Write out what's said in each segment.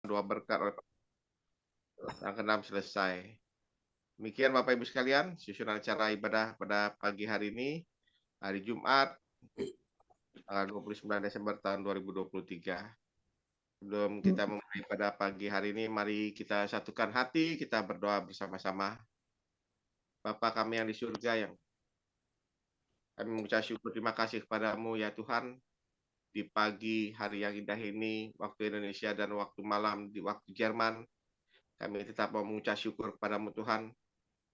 doa berkat oleh yang keenam selesai. Demikian Bapak Ibu sekalian, susunan acara ibadah pada pagi hari ini, hari Jumat, tanggal 29 Desember tahun 2023. Sebelum kita memulai pada pagi hari ini, mari kita satukan hati, kita berdoa bersama-sama. Bapa kami yang di surga, yang kami mengucap syukur terima kasih kepadamu ya Tuhan, di pagi hari yang indah ini, waktu Indonesia dan waktu malam di waktu Jerman, kami tetap mau mengucap syukur kepadamu Tuhan,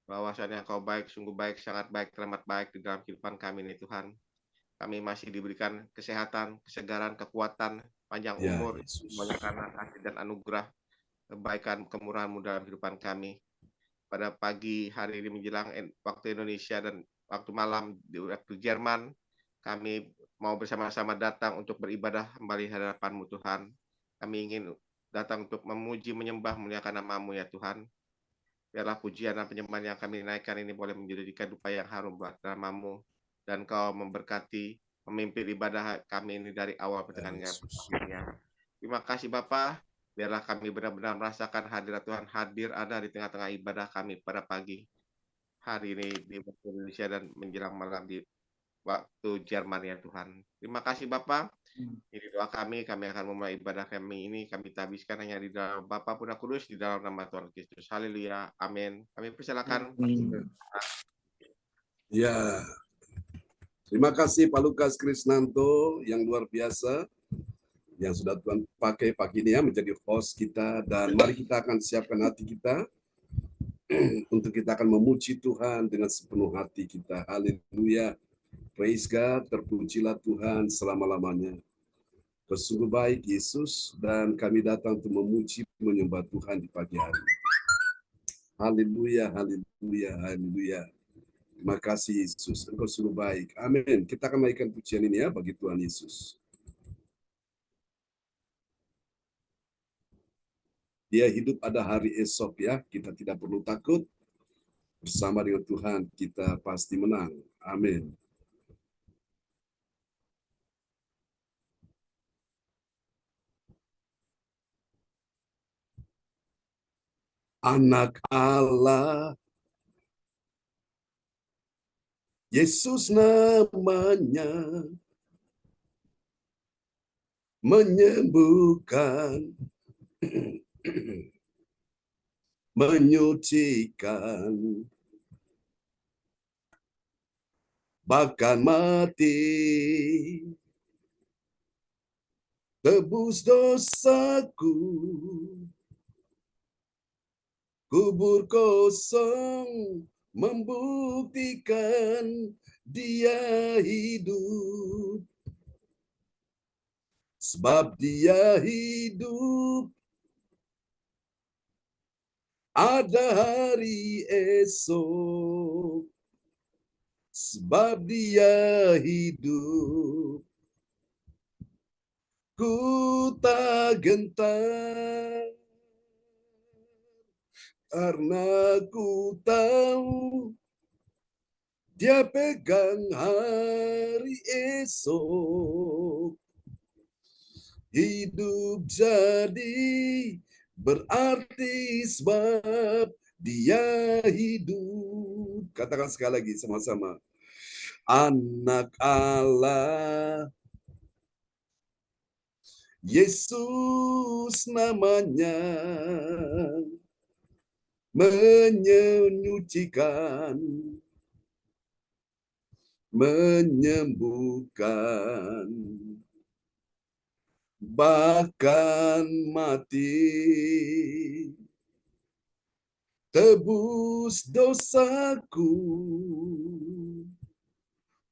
bahwasanya Engkau baik, sungguh baik, sangat baik, teramat baik di dalam kehidupan kami ini Tuhan. Kami masih diberikan kesehatan, kesegaran, kekuatan, panjang Ya, umur, semuanya Yesus. karena kasih dan anugerah, kebaikan, kemurahan-Mu dalam kehidupan kami. Pada pagi hari ini menjelang waktu Indonesia dan waktu malam di waktu Jerman, kami mau bersama-sama datang untuk beribadah kembali hadapan-Mu Tuhan. Kami ingin datang untuk memuji, menyembah, memuliakan nama-Mu ya Tuhan. Biarlah pujian dan penyembahan yang kami naikkan ini boleh menjadikan dupa yang harum buat nama-Mu. Dan Kau memberkati, memimpin ibadah kami ini dari awal Ya, pertengahan Yesus. akhirnya. Terima kasih Bapa. Biarlah kami benar-benar merasakan hadirat Tuhan hadir ada di tengah-tengah ibadah kami pada pagi hari ini di waktu Indonesia dan menjelang malam di waktu Jerman ya Tuhan. Terima kasih Bapak. Ini doa kami akan memulai ibadah kami ini, kami tabiskan hanya di dalam Bapa Putra Kudus, di dalam nama Tuhan Kristus. Haleluya, amin. Kami persilakan. Ya, terima kasih Pak Lukas Krisnanto yang luar biasa yang sudah Tuhan pakai pagi ini ya menjadi host kita, dan mari kita akan siapkan hati kita untuk kita akan memuji Tuhan dengan sepenuh hati kita. Haleluya. Praise God, terpujilah Tuhan selama-lamanya. Kau sungguh baik Yesus, dan kami datang untuk memuji menyembah Tuhan di pagi hari. Haleluya, haleluya, haleluya. Terima kasih Yesus, Engkau sungguh baik. Amin. Kita akan naikkan pujian ini ya bagi Tuhan Yesus. Dia hidup, ada hari esok ya. Kita tidak perlu takut. Bersama dengan Tuhan kita pasti menang. Amin. Anak Allah, Yesus namanya, menyembuhkan, menyucikan, bahkan mati, tebus dosaku, kubur kosong, membuktikan dia hidup. Sebab dia hidup, ada hari esok. Sebab dia hidup, ku tak gentar, karena ku tahu dia pegang hari esok. Hidup jadi berarti sebab dia hidup. Katakan sekali lagi sama-sama. Anak Allah, Yesus namanya, menyucikan, menyembuhkan, bahkan mati, tebus dosaku,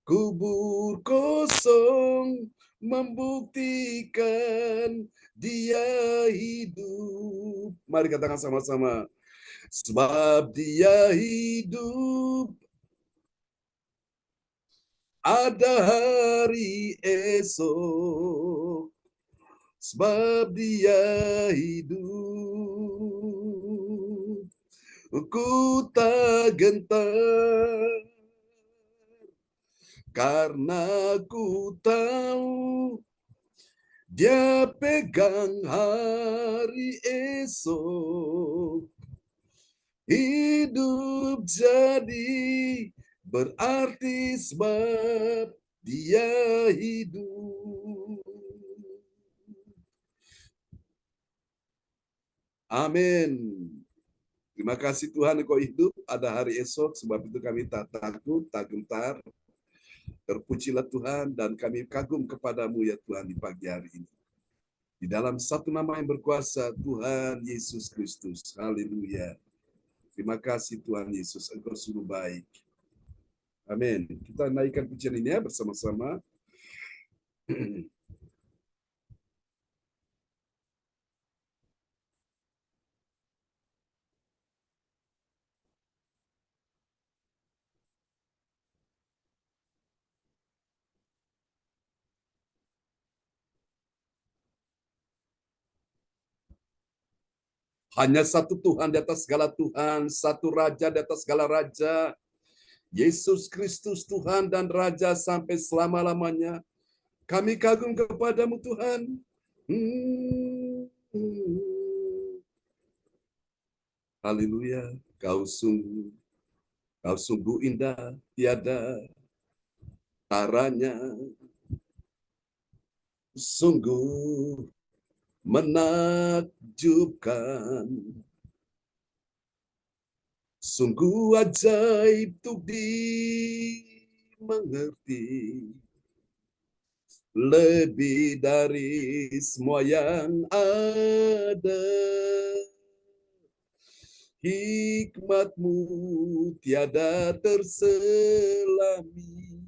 kubur kosong, membuktikan dia hidup. Mari katakan sama-sama. Sebab dia hidup, ada hari esok. Sebab dia hidup, ku tak gentar, karena ku tahu Dia pegang hari esok, hidup jadi berarti sebab dia hidup. Amin. Terima kasih Tuhan Engkau hidup, ada hari esok, sebab itu kami tak takut, tak gentar. Terpujilah Tuhan dan kami kagum kepadamu ya Tuhan di pagi hari ini. Di dalam satu nama yang berkuasa, Tuhan Yesus Kristus. Haleluya. Terima kasih Tuhan Yesus, Engkau sungguh baik. Amin. Kita naikkan pujian ini ya bersama-sama. Hanya satu Tuhan di atas segala Tuhan, satu Raja di atas segala Raja. Yesus Kristus Tuhan dan Raja sampai selama-lamanya. Kami kagum kepadamu Tuhan. Haleluya. Kau sungguh indah, tiada taranya. Sungguh menakjubkan. Sungguh ajaib untuk dimengerti. Lebih dari semua yang ada. Hikmat-Mu tiada terselami.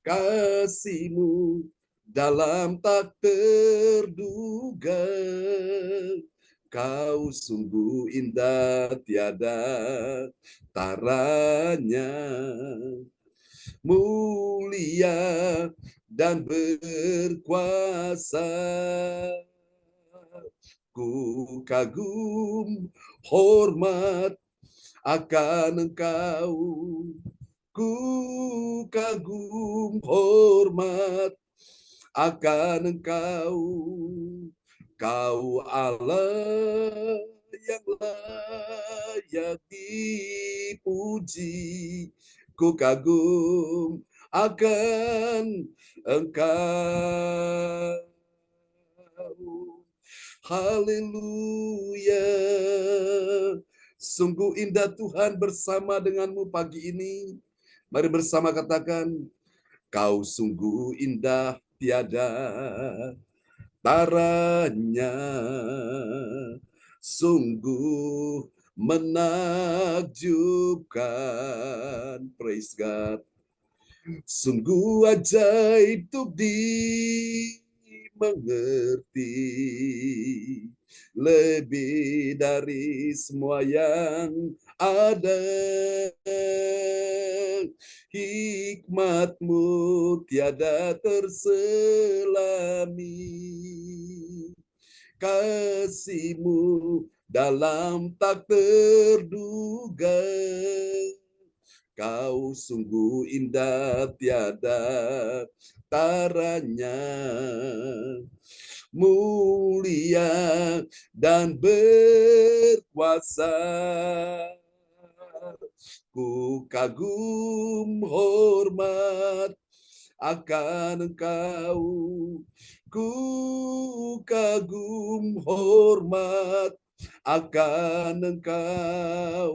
Kasih-Mu dalam tak terduga. Kau sungguh indah tiada taranya. Mulia dan berkuasa. Ku kagum hormat akan Engkau. Ku kagum hormat akan Engkau. Kau Allah yang layak dipuji. Ku kagum akan Engkau. Haleluya. Sungguh indah Tuhan bersama denganmu pagi ini. Mari bersama katakan, Kau sungguh indah tiada taranya. Sungguh menakjubkan. Praise God. Sungguh ajaib untuk dimengerti. Lebih dari semua yang ada. Hikmat-Mu tiada terselami. Kasih-Mu dalam tak terduga. Kau sungguh indah tiada taranya. Mulia dan berkuasa. Ku kagum hormat akan Engkau. Ku kagum hormat akan Engkau.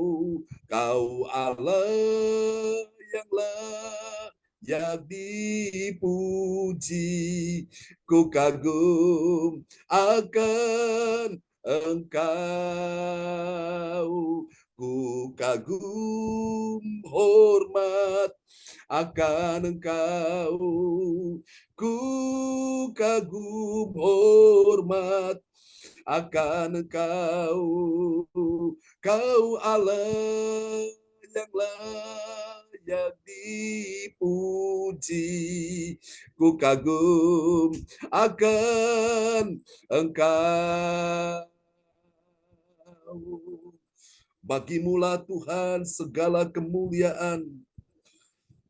Kau Allah yang layak dipuji. Ku kagum akan Engkau. Ku kagum hormat akan Engkau. Ku kagum hormat akan Engkau. Kau Allah yang layak dipuji. Ku kagum akan Engkau. Bagimulah Tuhan segala kemuliaan,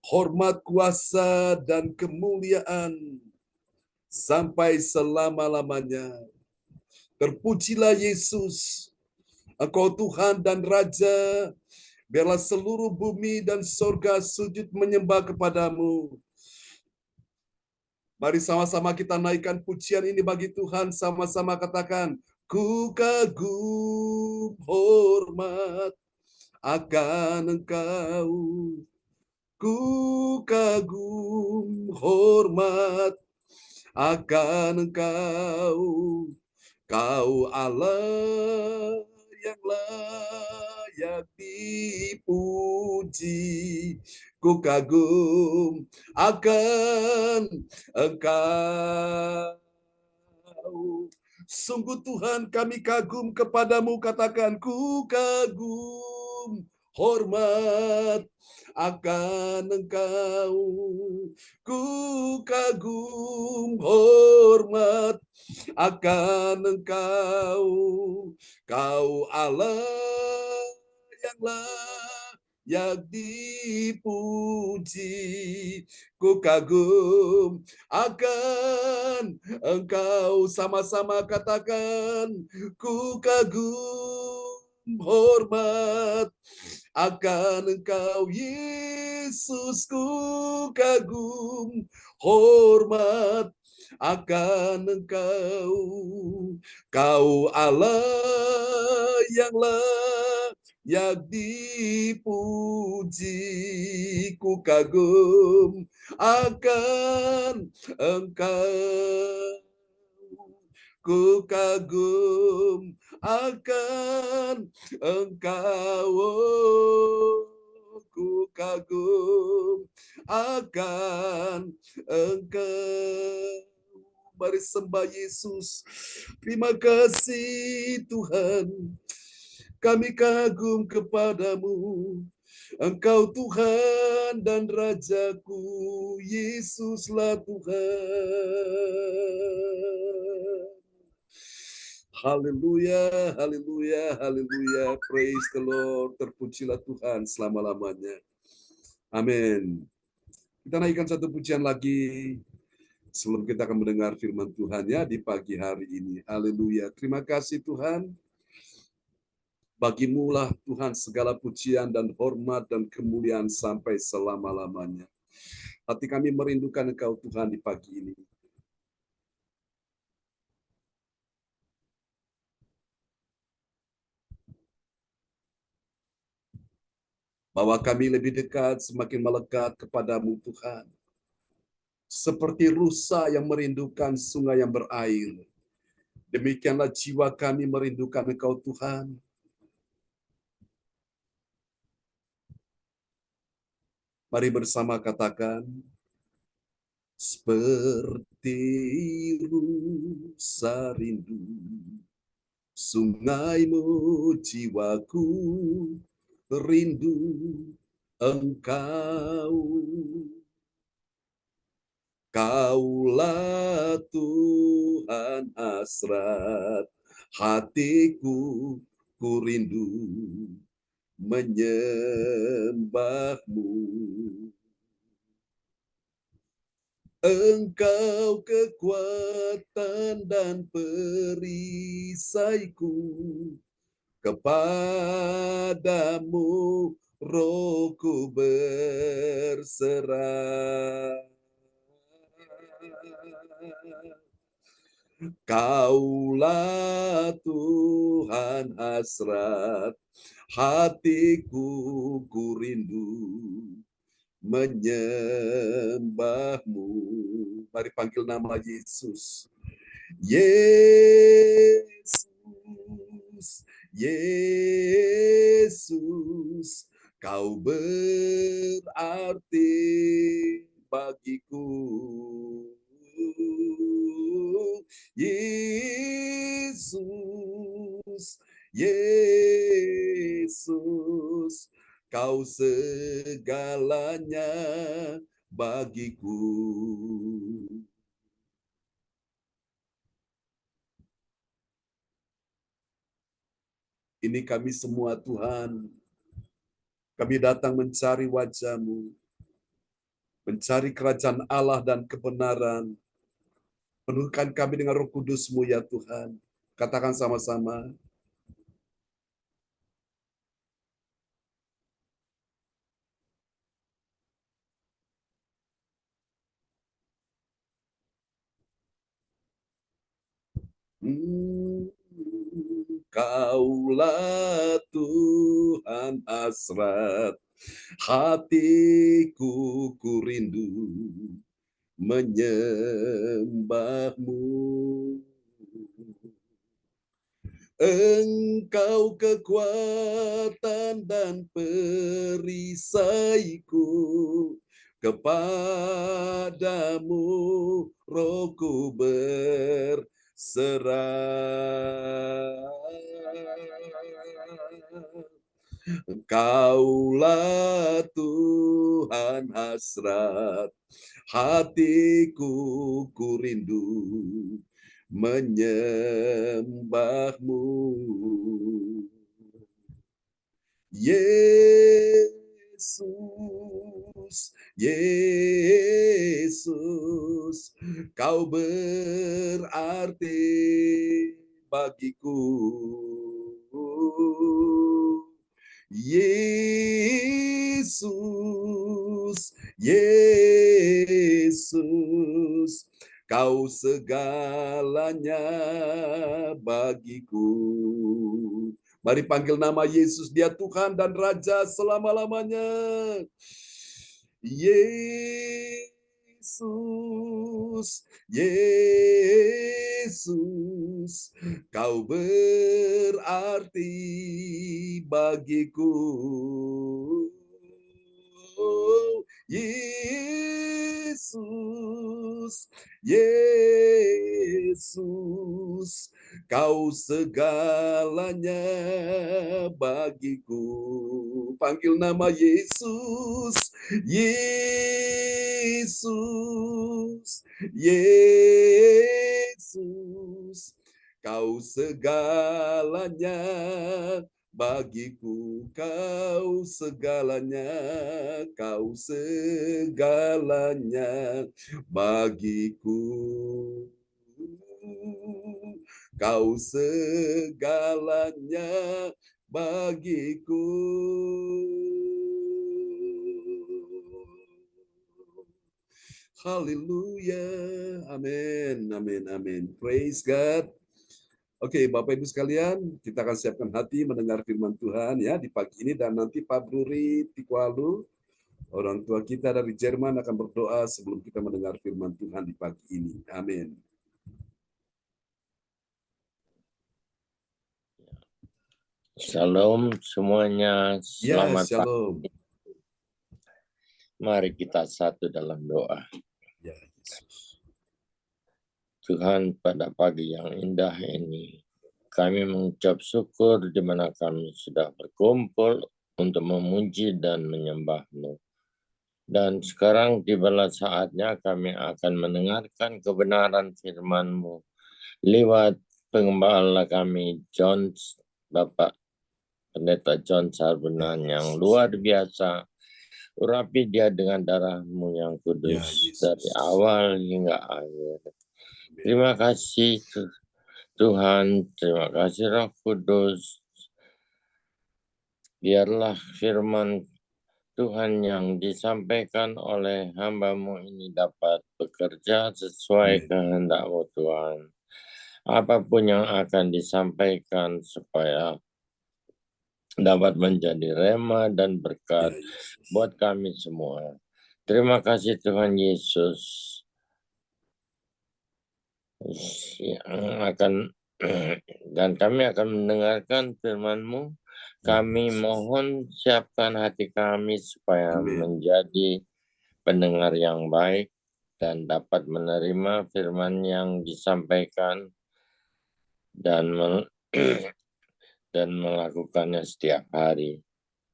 hormat, kuasa, dan kemuliaan sampai selama-lamanya. Terpujilah Yesus, Engkau Tuhan dan Raja. Biarlah seluruh bumi dan sorga sujud menyembah kepadamu. Mari sama-sama kita naikkan pujian ini bagi Tuhan. Sama-sama katakan, ku kagum hormat akan Engkau. Ku kagum hormat akan Engkau. Kau Allah yang layak dipuji. Ku kagum akan Engkau. Sungguh Tuhan, kami kagum kepadamu. Katakan, ku kagum hormat akan Engkau. Ku kagum hormat akan Engkau. Kau Allah yang layak dipuji. Ku kagum akan Engkau. Sama-sama katakan, ku kagum hormat akan Engkau, Yesus. Ku kagum hormat akan Engkau. Kau Allah yang layak dipuji. Ku kagum akan Engkau. Ku kagum akan Engkau. Ku kagum akan Engkau. Mari sembah Yesus. Terima kasih Tuhan. Kami kagum kepadamu. Engkau Tuhan dan Rajaku. Yesuslah Tuhan. Haleluya, haleluya, haleluya. Praise the Lord. Terpujilah Tuhan selama-lamanya. Amin. Kita naikkan satu pujian lagi sebelum kita akan mendengar firman Tuhan ya di pagi hari ini. Haleluya. Terima kasih Tuhan. Bagimulah Tuhan segala pujian dan hormat dan kemuliaan sampai selama-lamanya. Hati kami merindukan Engkau Tuhan di pagi ini. Bahwa kami lebih dekat, semakin melekat kepadamu Tuhan. Seperti rusa yang merindukan sungai yang berair. Demikianlah jiwa kami merindukan Engkau Tuhan. Mari bersama katakan, seperti rusa rindu, sungaimu jiwaku rindu Engkau. Kaulah Tuhan hasrat hatiku, ku rindu menyembahmu. Engkau kekuatan dan perisaiku, kepadamu rohku berserah. Kaulah Tuhan hasrat hatiku, ku rindu menyembahmu. Mari panggil nama Yesus. Yesus, Yesus, kau berarti bagiku. Yesus, Yesus, kau segalanya bagiku. Ini kami semua Tuhan, kami datang mencari wajah-Mu, mencari kerajaan Allah dan kebenaran, Penuhkan kami dengan Roh Kudus-Mu ya Tuhan. Katakan sama-sama. Kaulah Tuhan hasrat hatiku, ku rindu menyembah-Mu. Engkau kekuatan dan perisaiku, kepadamu rohku berserah. Kaulah Tuhan hasrat hatiku, ku rindu menyembah-Mu. Yesus, Yesus, Kau berarti bagiku. Yesus, Yesus, Kau segalanya bagiku. Mari panggil nama Yesus, Dia Tuhan dan Raja selama-lamanya. Yesus, Yesus, Kau berarti bagiku. Yesus, Yesus, Kau segalanya bagiku. Panggil nama Yesus, Yesus, Yesus, Kau segalanya bagiku, Kau segalanya, Kau segalanya bagiku. Kau segalanya bagiku. Haleluya. Amin, amin, amin. Praise God. Oke, Bapak Ibu sekalian, kita akan siapkan hati mendengar firman Tuhan ya di pagi ini, dan nanti Pak Bruri Tikwalu, orang tua kita dari Jerman, akan berdoa sebelum kita mendengar firman Tuhan di pagi ini. Amin. Shalom semuanya, Ya, selamat pagi. shalom. Mari kita satu dalam doa. Ya, Yesus. Tuhan, pada pagi yang indah ini, kami mengucap syukur di mana kami sudah berkumpul untuk memuji dan menyembah-Mu. Dan sekarang tibalah saatnya kami akan mendengarkan kebenaran firman-Mu lewat pengembala kami, Bapak Pendeta John Sarbunan yang luar biasa. Urapi dia dengan darah-Mu yang kudus, Ya, dari awal hingga akhir. Terima kasih Tuhan, terima kasih Roh Kudus. Biarlah firman Tuhan yang disampaikan oleh hamba-Mu ini dapat bekerja sesuai kehendak-Mu Tuhan. Apapun yang akan disampaikan supaya dapat menjadi rema dan berkat buat kami semua. Terima kasih Tuhan Yesus. Dan kami akan mendengarkan firman-Mu. Kami mohon siapkan hati kami supaya menjadi pendengar yang baik dan dapat menerima firman yang disampaikan dan melakukannya setiap hari.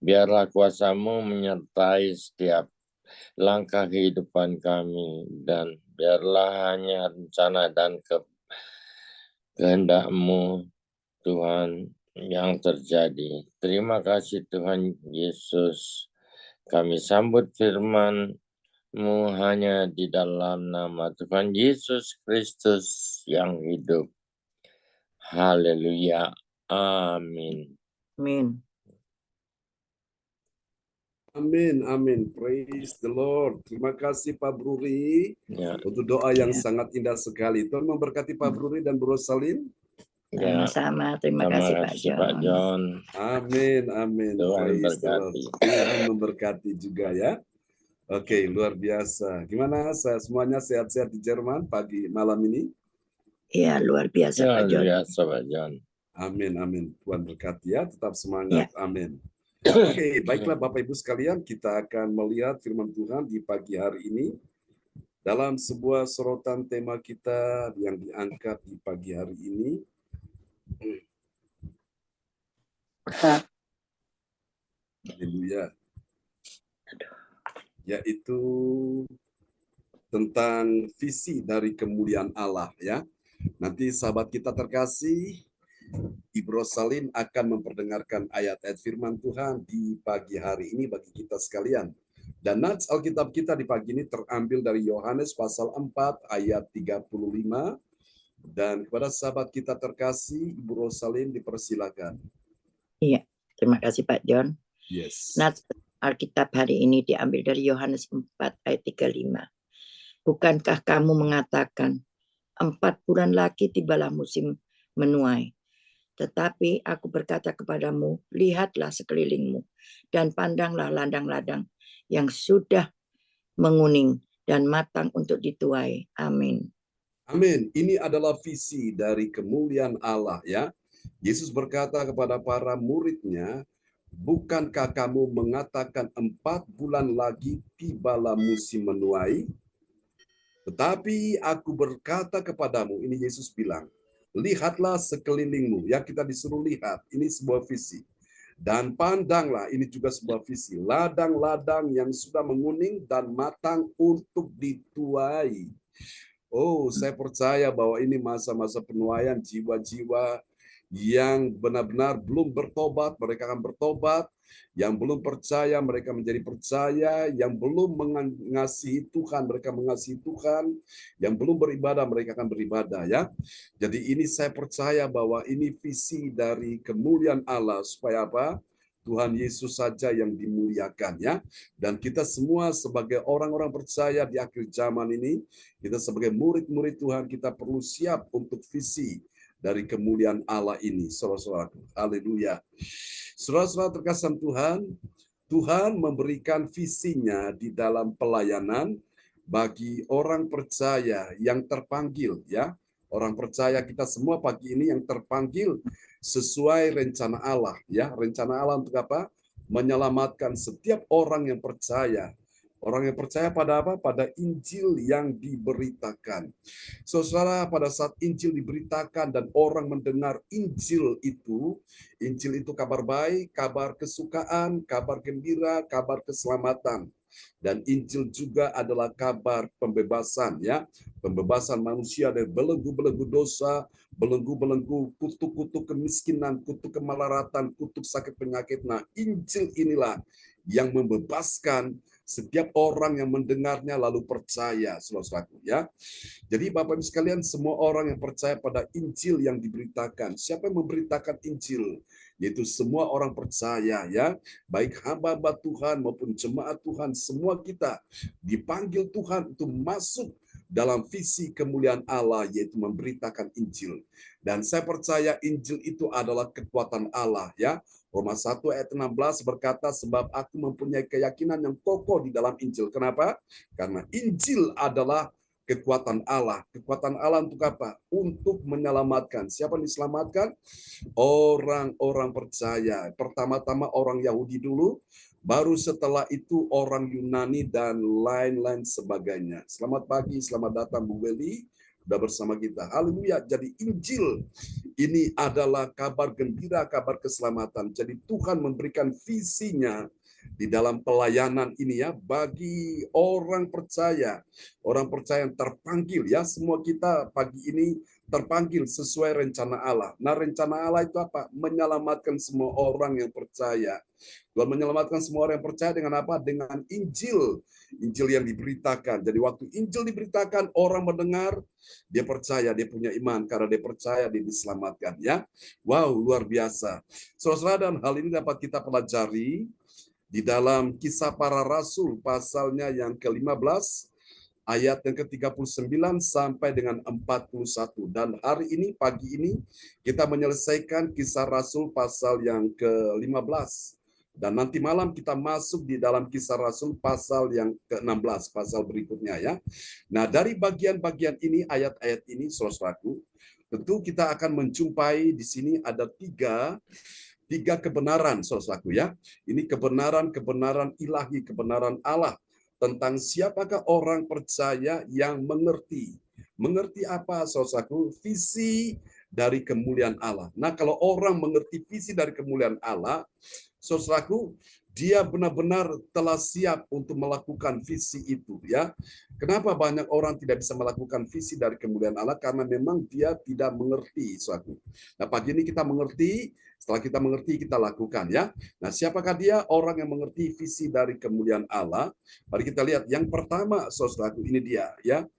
Biarlah kuasa-Mu menyertai setiap langkah kehidupan kami, dan biarlah hanya rencana dan kehendak-Mu Tuhan yang terjadi. Terima kasih Tuhan Yesus. Kami sambut firman hanya di dalam nama Tuhan Yesus Kristus yang hidup. Haleluya. Amin. Amin. Amin, amin. Praise the Lord. Terima kasih Pak Bruri Ya, untuk doa yang Ya. sangat indah sekali. Tuhan memberkati Pak Bruri dan Bro Salim. ya. Sama-sama. Terima Terima kasih Pak kasih Pak John. John. Amin, amin. Tuhan Praise the Lord. berkati. Tuhan memberkati juga ya. Oke, luar biasa. Gimana semuanya sehat-sehat di Jerman pagi malam ini? Iya, luar biasa Ya, Pak John. biasa Pak John. Amin, amin. Tuhan berkati ya. Tetap Ya. semangat. Amin. Oke, baiklah Bapak Ibu sekalian, kita akan melihat firman Tuhan di pagi hari ini dalam sebuah sorotan tema kita yang diangkat di pagi hari ini, haleluya, yaitu tentang visi dari kemuliaan Allah ya. Nanti sahabat kita terkasih, Ibro Salim akan memperdengarkan ayat-ayat firman Tuhan di pagi hari ini bagi kita sekalian. Dan nats Alkitab kita di pagi ini terambil dari Yohanes pasal 4 ayat 35. Dan kepada sahabat kita terkasih, Ibu Rosalin dipersilakan. Iya, terima kasih Pak John. Yes. Nats Alkitab hari ini diambil dari Yohanes 4 ayat 35. Bukankah kamu mengatakan 4 bulan lagi tibalah musim menuai? Tetapi aku berkata kepadamu, lihatlah sekelilingmu dan pandanglah ladang-ladang yang sudah menguning dan matang untuk dituai. Amin. Amin. Ini adalah visi dari kemuliaan Allah ya. Yesus berkata kepada para muridnya, bukankah kamu mengatakan 4 bulan lagi tibalah musim menuai? Tetapi aku berkata kepadamu, ini Yesus bilang, lihatlah sekelilingmu. Ya, kita disuruh lihat, ini sebuah visi. Dan pandanglah, ini juga sebuah visi, ladang-ladang yang sudah menguning dan matang untuk dituai. Oh, saya percaya bahwa ini masa-masa penuaian jiwa-jiwa yang benar-benar belum bertobat, mereka akan bertobat. Yang belum percaya, mereka menjadi percaya. Yang belum mengasihi Tuhan, mereka mengasihi Tuhan. Yang belum beribadah, mereka akan beribadah ya. Jadi ini saya percaya bahwa ini visi dari kemuliaan Allah. Supaya apa? Tuhan Yesus saja yang dimuliakan ya. Dan kita semua sebagai orang-orang percaya di akhir zaman ini, kita sebagai murid-murid Tuhan, kita perlu siap untuk visi dari kemuliaan Allah ini. Saudara-saudaraku, haleluya. Saudara-saudara terkasih Tuhan, Tuhan memberikan visinya di dalam pelayanan bagi orang percaya yang terpanggil ya. Orang percaya kita semua pagi ini yang terpanggil sesuai rencana Allah ya. Rencana Allah untuk apa? Menyelamatkan setiap orang yang percaya. Orang yang percaya pada apa? Pada Injil yang diberitakan. Saudara, pada saat Injil diberitakan dan orang mendengar Injil itu kabar baik, kabar kesukaan, kabar gembira, kabar keselamatan. Dan Injil juga adalah kabar pembebasan ya, pembebasan manusia dari belenggu-belenggu dosa, belenggu-belenggu kutuk-kutuk kemiskinan, kutuk kemelaratan, kutuk sakit penyakit. Nah, Injil inilah yang membebaskan setiap orang yang mendengarnya lalu percaya, saudaraku ya. Jadi Bapak Ibu sekalian, semua orang yang percaya pada Injil yang diberitakan. Siapa yang memberitakan Injil? Yaitu semua orang percaya ya. Baik hamba-hamba Tuhan maupun jemaat Tuhan, semua kita dipanggil Tuhan untuk masuk dalam visi kemuliaan Allah, yaitu memberitakan Injil. Dan saya percaya Injil itu adalah kekuatan Allah ya. Roma 1 ayat 16 berkata, sebab aku mempunyai keyakinan yang kokoh di dalam Injil. Kenapa? Karena Injil adalah kekuatan Allah. Kekuatan Allah untuk apa? Untuk menyelamatkan. Siapa yang diselamatkan? Orang-orang percaya. Pertama-tama orang Yahudi dulu, baru setelah itu orang Yunani dan lain-lain sebagainya. Selamat pagi, selamat datang Bu Weli. Sudah bersama kita. Haleluya. Jadi Injil ini adalah kabar gembira, kabar keselamatan. Jadi Tuhan memberikan visinya di dalam pelayanan ini ya, bagi orang percaya yang terpanggil ya, semua kita pagi ini terpanggil sesuai rencana Allah. Nah, rencana Allah itu apa? Menyelamatkan semua orang yang percaya. Tuhan menyelamatkan semua orang yang percaya dengan apa? Dengan Injil. Injil yang diberitakan. Jadi waktu Injil diberitakan, orang mendengar, dia percaya, dia punya iman. Karena dia percaya, dia diselamatkan. Ya, wow, luar biasa. Saudara, dan hal ini dapat kita pelajari di dalam Kisah Para Rasul, pasalnya yang ke-15, ayat yang ke-39 sampai dengan 41. Dan hari ini, pagi ini, kita menyelesaikan Kisah Rasul pasal yang ke-15. Dan nanti malam kita masuk di dalam Kisah Rasul pasal yang ke-16, pasal berikutnya ya. Nah, dari bagian-bagian ini, ayat-ayat ini, saudaraku, tentu kita akan menjumpai di sini ada tiga kebenaran, saudaraku ya. Ini kebenaran ilahi, kebenaran Allah tentang siapakah orang percaya yang mengerti. Mengerti apa, saudaraku? Visi dari kemuliaan Allah. Nah, kalau orang mengerti visi dari kemuliaan Allah, saudaraku, dia benar-benar telah siap untuk melakukan visi itu ya. Kenapa banyak orang tidak bisa melakukan visi dari kemuliaan Allah? Karena memang dia tidak mengerti, saudaraku. Nah, pagi ini kita mengerti. Setelah kita mengerti, kita lakukan ya. Nah, siapakah dia? Orang yang mengerti visi dari kemuliaan Allah. Mari kita lihat yang pertama, saudaraku, ini dia ya.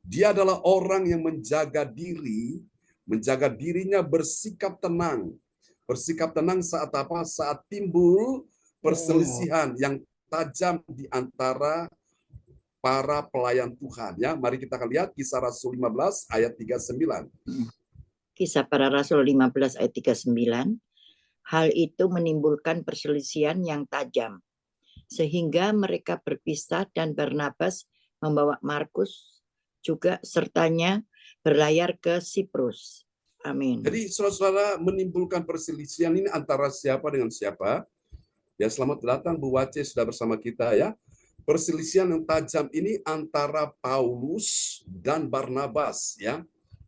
Dia adalah orang yang menjaga dirinya bersikap tenang. Bersikap tenang saat apa? Saat timbul perselisihan yang tajam di antara para pelayan Tuhan ya. Mari kita lihat Kisah Rasul 15 ayat 39. Kisah Para Rasul 15 ayat 39. Hal itu menimbulkan perselisihan yang tajam, sehingga mereka berpisah dan Barnabas membawa Markus juga sertanya berlayar ke Siprus. Amin. Jadi saudara-saudara, menimbulkan perselisihan ini antara siapa dengan siapa? Ya, selamat datang Bu Wace sudah bersama kita ya. Perselisihan yang tajam ini antara Paulus dan Barnabas ya.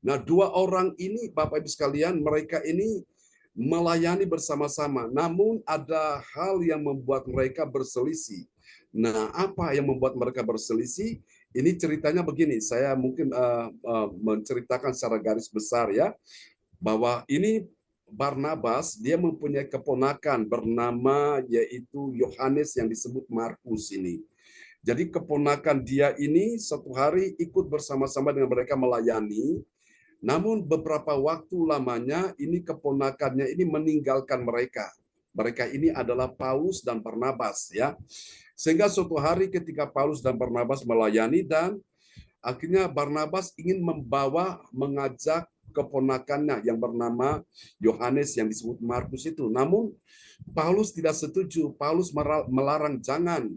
Nah, dua orang ini, Bapak Ibu sekalian, mereka ini melayani bersama-sama. Namun ada hal yang membuat mereka berselisih. Nah, apa yang membuat mereka berselisih? Ini ceritanya begini, saya mungkin menceritakan secara garis besar ya, bahwa ini Barnabas, dia mempunyai keponakan bernama yaitu Yohanes yang disebut Markus ini. Jadi keponakan dia ini satu hari ikut bersama-sama dengan mereka melayani. Namun beberapa waktu lamanya ini keponakannya ini meninggalkan mereka. Mereka ini adalah Paulus dan Barnabas ya. Sehingga suatu hari ketika Paulus dan Barnabas melayani dan akhirnya Barnabas ingin mengajak keponakannya yang bernama Yohanes yang disebut Markus itu. Namun Paulus tidak setuju. Paulus melarang, jangan,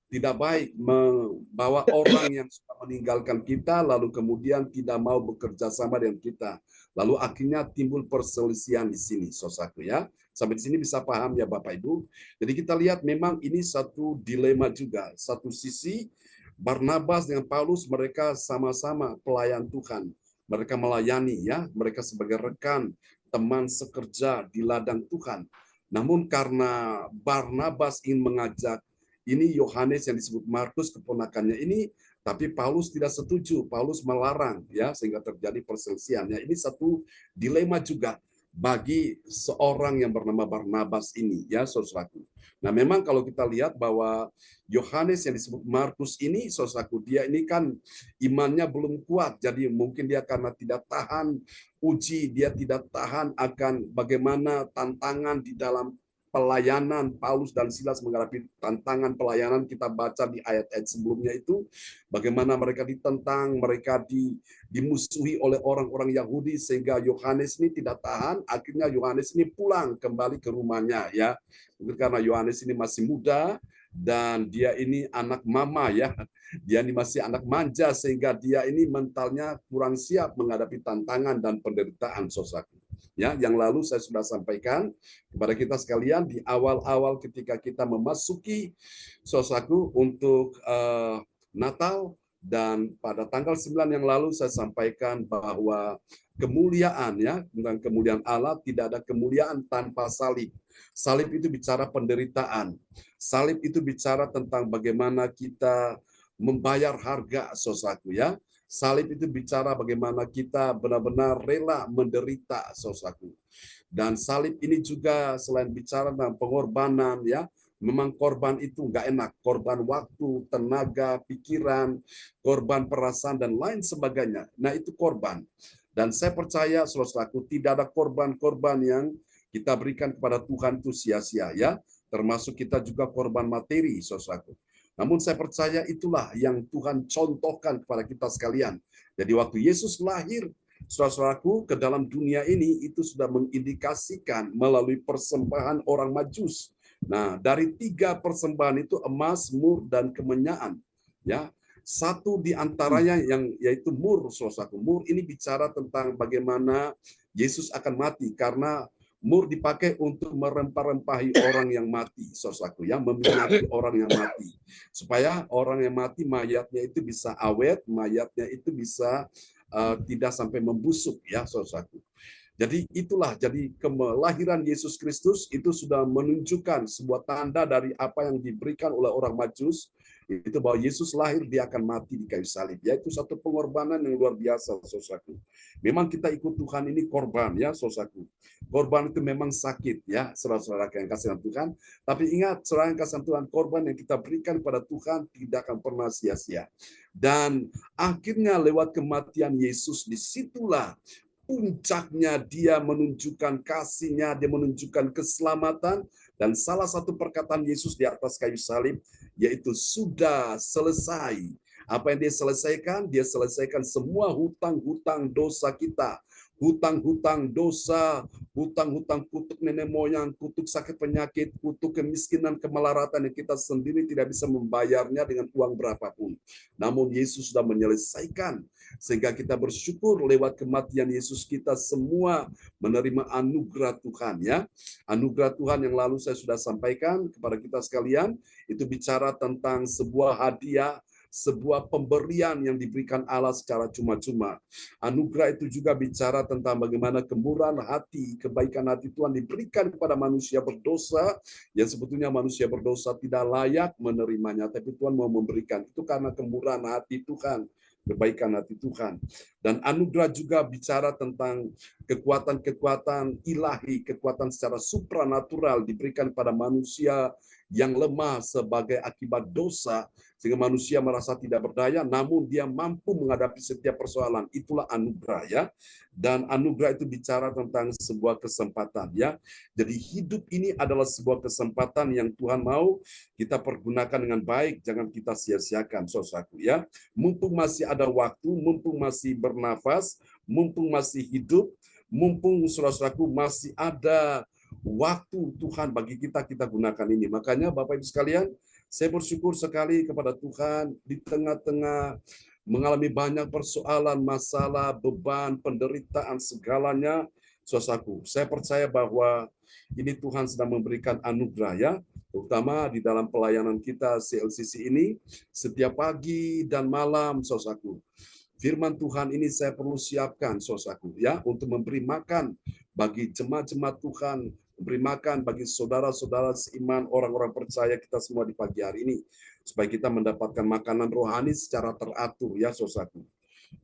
tidak baik membawa orang yang sudah meninggalkan kita lalu kemudian tidak mau bekerja sama dengan kita. Lalu akhirnya timbul perselisihan di sini, saudaraku ya. Sampai di sini bisa paham ya Bapak Ibu. Jadi kita lihat memang ini satu dilema juga. Satu sisi Barnabas dengan Paulus mereka sama-sama pelayan Tuhan. Mereka melayani ya, mereka sebagai rekan, teman sekerja di ladang Tuhan. Namun karena Barnabas ingin mengajak ini Yohanes yang disebut Markus keponakannya ini, tapi Paulus tidak setuju. Paulus melarang ya, sehingga terjadi perselisihan. Ya, ini satu dilema juga bagi seorang yang bernama Barnabas ini ya, saudaraku. Nah, memang kalau kita lihat bahwa Yohanes yang disebut Markus ini, saudaraku, dia ini kan imannya belum kuat. Jadi mungkin dia karena tidak tahan uji, dia tidak tahan akan bagaimana tantangan di dalam pelayanan. Paulus dan Silas menghadapi tantangan pelayanan. Kita baca di ayat-ayat sebelumnya itu bagaimana mereka ditentang, mereka dimusuhi oleh orang-orang Yahudi sehingga Yohanes ini tidak tahan. Akhirnya Yohanes ini pulang kembali ke rumahnya ya. Mungkin karena Yohanes ini masih muda dan dia ini anak mama ya. Dia ini masih anak manja sehingga dia ini mentalnya kurang siap menghadapi tantangan dan penderitaan, saudaraku. Ya, yang lalu saya sudah sampaikan kepada kita sekalian di awal-awal ketika kita memasuki saudaraku untuk Natal, Dan pada tanggal 9 yang lalu saya sampaikan bahwa kemuliaan ya, tentang kemuliaan Allah, tidak ada kemuliaan tanpa salib. Salib itu bicara penderitaan. Salib itu bicara tentang bagaimana kita membayar harga, saudaraku ya. Salib itu bicara bagaimana kita benar-benar rela menderita, saudaraku. Dan salib ini juga selain bicara tentang pengorbanan ya, memang korban itu nggak enak, korban waktu, tenaga, pikiran, korban perasaan, dan lain sebagainya. Nah, itu korban. Dan saya percaya, saudaraku, tidak ada korban-korban yang kita berikan kepada Tuhan itu sia-sia, ya. Termasuk kita juga korban materi, saudaraku. Namun saya percaya itulah yang Tuhan contohkan kepada kita sekalian. Jadi waktu Yesus lahir, saudara-saudaraku, ke dalam dunia ini itu sudah mengindikasikan melalui persembahan orang Majus. Nah, dari 3 persembahan itu emas, mur, dan kemenyaan. Ya, satu di antaranya yang yaitu mur, saudaraku. Mur ini bicara tentang bagaimana Yesus akan mati karena mur dipakai untuk merempah-rempahi orang yang mati, saudaraku, yang meminyaki orang yang mati. Supaya orang yang mati mayatnya itu bisa awet, mayatnya itu bisa tidak sampai membusuk ya, saudaraku. Jadi itulah, jadi kelahiran Yesus Kristus itu sudah menunjukkan sebuah tanda dari apa yang diberikan oleh orang Majus, itu bahwa Yesus lahir, dia akan mati di kayu salib. Yaitu satu pengorbanan yang luar biasa, saudaraku. Memang kita ikut Tuhan ini korban ya, saudaraku. Korban itu memang sakit ya, saudara-saudara yang kasih Tuhan. Tapi ingat, saudara yang kasih Tuhan, korban yang kita berikan kepada Tuhan tidak akan pernah sia-sia. Dan akhirnya lewat kematian Yesus, disitulah puncaknya dia menunjukkan kasihnya, dia menunjukkan keselamatan, dan salah satu perkataan Yesus di atas kayu salib, yaitu sudah selesai. Apa yang dia selesaikan? Dia selesaikan semua hutang-hutang dosa kita. Hutang-hutang dosa, hutang-hutang kutuk nenek moyang, kutuk sakit penyakit, kutuk kemiskinan, kemelaratan yang kita sendiri tidak bisa membayarnya dengan uang berapapun. Namun Yesus sudah menyelesaikan, sehingga kita bersyukur lewat kematian Yesus kita semua menerima anugerah Tuhan ya. Anugerah Tuhan yang lalu saya sudah sampaikan kepada kita sekalian, itu bicara tentang sebuah hadiah, sebuah pemberian yang diberikan Allah secara cuma-cuma. Anugerah itu juga bicara tentang bagaimana kemurahan hati, kebaikan hati Tuhan diberikan kepada manusia berdosa, yang sebetulnya manusia berdosa tidak layak menerimanya, tapi Tuhan mau memberikan. Itu karena kemurahan hati Tuhan, kebaikan hati Tuhan. Dan anugerah juga bicara tentang kekuatan-kekuatan ilahi, kekuatan secara supranatural diberikan pada manusia yang lemah sebagai akibat dosa, sehingga manusia merasa tidak berdaya, namun dia mampu menghadapi setiap persoalan. Itulah anugerah ya. Dan anugerah itu bicara tentang sebuah kesempatan ya. Jadi hidup ini adalah sebuah kesempatan yang Tuhan mau kita pergunakan dengan baik, jangan kita sia-siakan, saudaraku ya. Mumpung masih ada waktu, mumpung masih bernafas, mumpung masih hidup, mumpung saudara-saudaraku masih ada waktu Tuhan bagi kita gunakan ini. Makanya Bapak Ibu sekalian, saya bersyukur sekali kepada Tuhan di tengah-tengah mengalami banyak persoalan, masalah, beban, penderitaan, segalanya, saudaraku. Saya percaya bahwa ini Tuhan sedang memberikan anugerah ya, terutama di dalam pelayanan kita CLCC ini, setiap pagi dan malam, saudaraku. Firman Tuhan ini saya perlu siapkan, saudaraku, ya, untuk memberi makan bagi jemaat-jemaat Tuhan, memberi makan bagi saudara-saudara seiman, orang-orang percaya kita semua di pagi hari ini, supaya kita mendapatkan makanan rohani secara teratur, ya, saudaraku.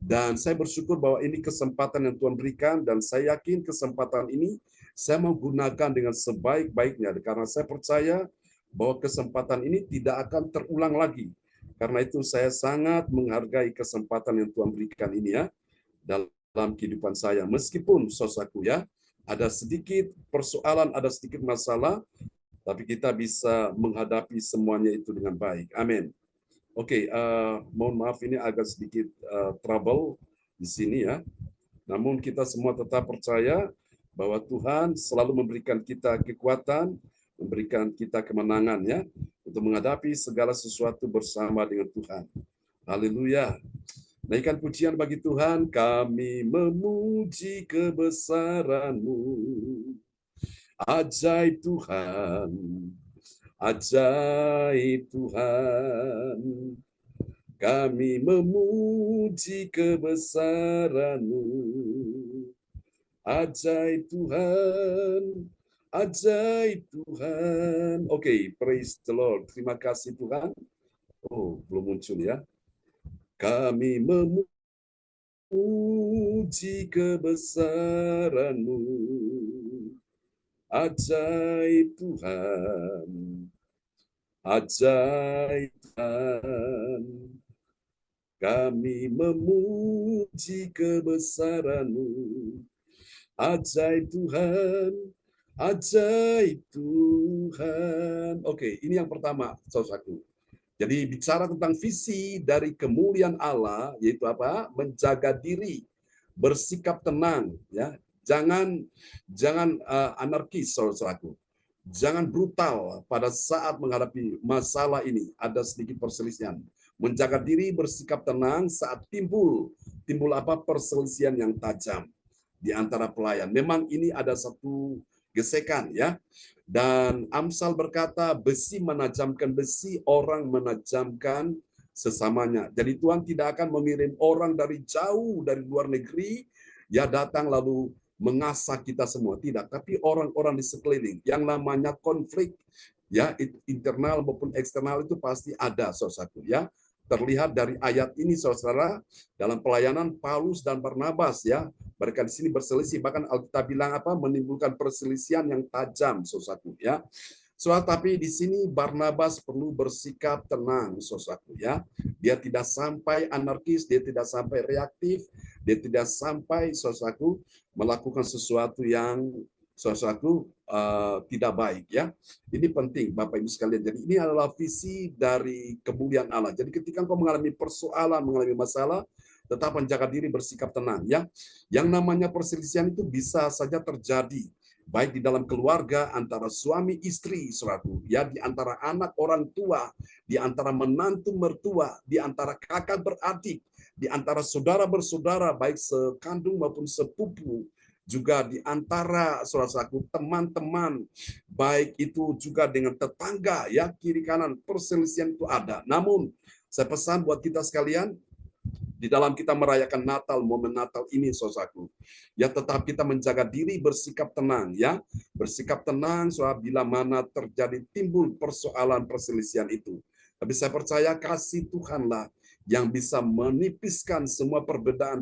Dan saya bersyukur bahwa ini kesempatan yang Tuhan berikan, dan saya yakin kesempatan ini saya mau gunakan dengan sebaik-baiknya, karena saya percaya bahwa kesempatan ini tidak akan terulang lagi. Karena itu saya sangat menghargai kesempatan yang Tuhan berikan ini ya dalam kehidupan saya. Meskipun saudaraku ya, ada sedikit persoalan, ada sedikit masalah, tapi kita bisa menghadapi semuanya itu dengan baik. Amin. Oke, mohon maaf ini agak sedikit trouble di sini ya. Namun kita semua tetap percaya bahwa Tuhan selalu memberikan kita kekuatan, memberikan kita kemenangan ya, untuk menghadapi segala sesuatu bersama dengan Tuhan. Haleluya. Naikkan pujian bagi Tuhan, kami memuji kebesaran-Mu. Ajaib Tuhan, ajaib Tuhan. Kami memuji kebesaran-Mu. Ajaib Tuhan, ajaib Tuhan. Oke, praise the Lord. Terima kasih Tuhan. Oh, belum muncul ya. Kami memuji kebesaran-Mu. Ajaib Tuhan, ajaib Tuhan. Kami memuji kebesaran-Mu. Ajaib Tuhan, ajaib Tuhan. Oke, ini yang pertama, saudaraku. Jadi bicara tentang visi dari kemuliaan Allah, yaitu apa? Menjaga diri, bersikap tenang, ya. Jangan anarkis, saudaraku. Jangan brutal pada saat menghadapi masalah ini. Ada sedikit perselisihan. Menjaga diri, bersikap tenang saat timbul apa? Perselisihan yang tajam di antara pelayan. Memang ini ada satu gesekan, ya. Dan Amsal berkata, besi menajamkan besi, orang menajamkan sesamanya. Jadi Tuhan tidak akan mengirim orang dari jauh, dari luar negeri, ya datang lalu mengasah kita semua. Tidak, tapi orang-orang di sekeliling. Yang namanya konflik, ya internal maupun eksternal itu pasti ada, saudaraku, ya. Terlihat dari ayat ini, saudara, dalam pelayanan Paulus dan Barnabas, ya. Mereka di sini berselisih, bahkan Alkitab bilang apa? Menimbulkan perselisihan yang tajam, saudaraku, ya. Tapi di sini Barnabas perlu bersikap tenang, saudaraku, ya. Dia tidak sampai anarkis, dia tidak sampai reaktif, dia tidak sampai, saudaraku, melakukan sesuatu yang saudaraku tidak baik, ya. Ini penting Bapak Ibu sekalian. Jadi ini adalah visi dari kemuliaan Allah. Jadi ketika engkau mengalami persoalan, mengalami masalah, tetap menjaga diri, bersikap tenang, ya. Yang namanya perselisihan itu bisa saja terjadi baik di dalam keluarga, antara suami istri, saudaraku, ya, di antara anak orang tua, di antara menantu mertua, di antara kakak beradik, di antara saudara bersaudara, baik sekandung maupun sepupu, juga di antara saudaraku teman-teman, baik itu juga dengan tetangga, ya, kiri kanan, perselisihan itu ada. Namun saya pesan buat kita sekalian, di dalam kita merayakan Natal, momen Natal ini, saudaraku, ya, tetap kita menjaga diri, bersikap tenang, ya, bersikap tenang, saudara, bila mana terjadi timbul persoalan perselisihan itu. Tapi saya percaya kasih Tuhanlah yang bisa menipiskan semua perbedaan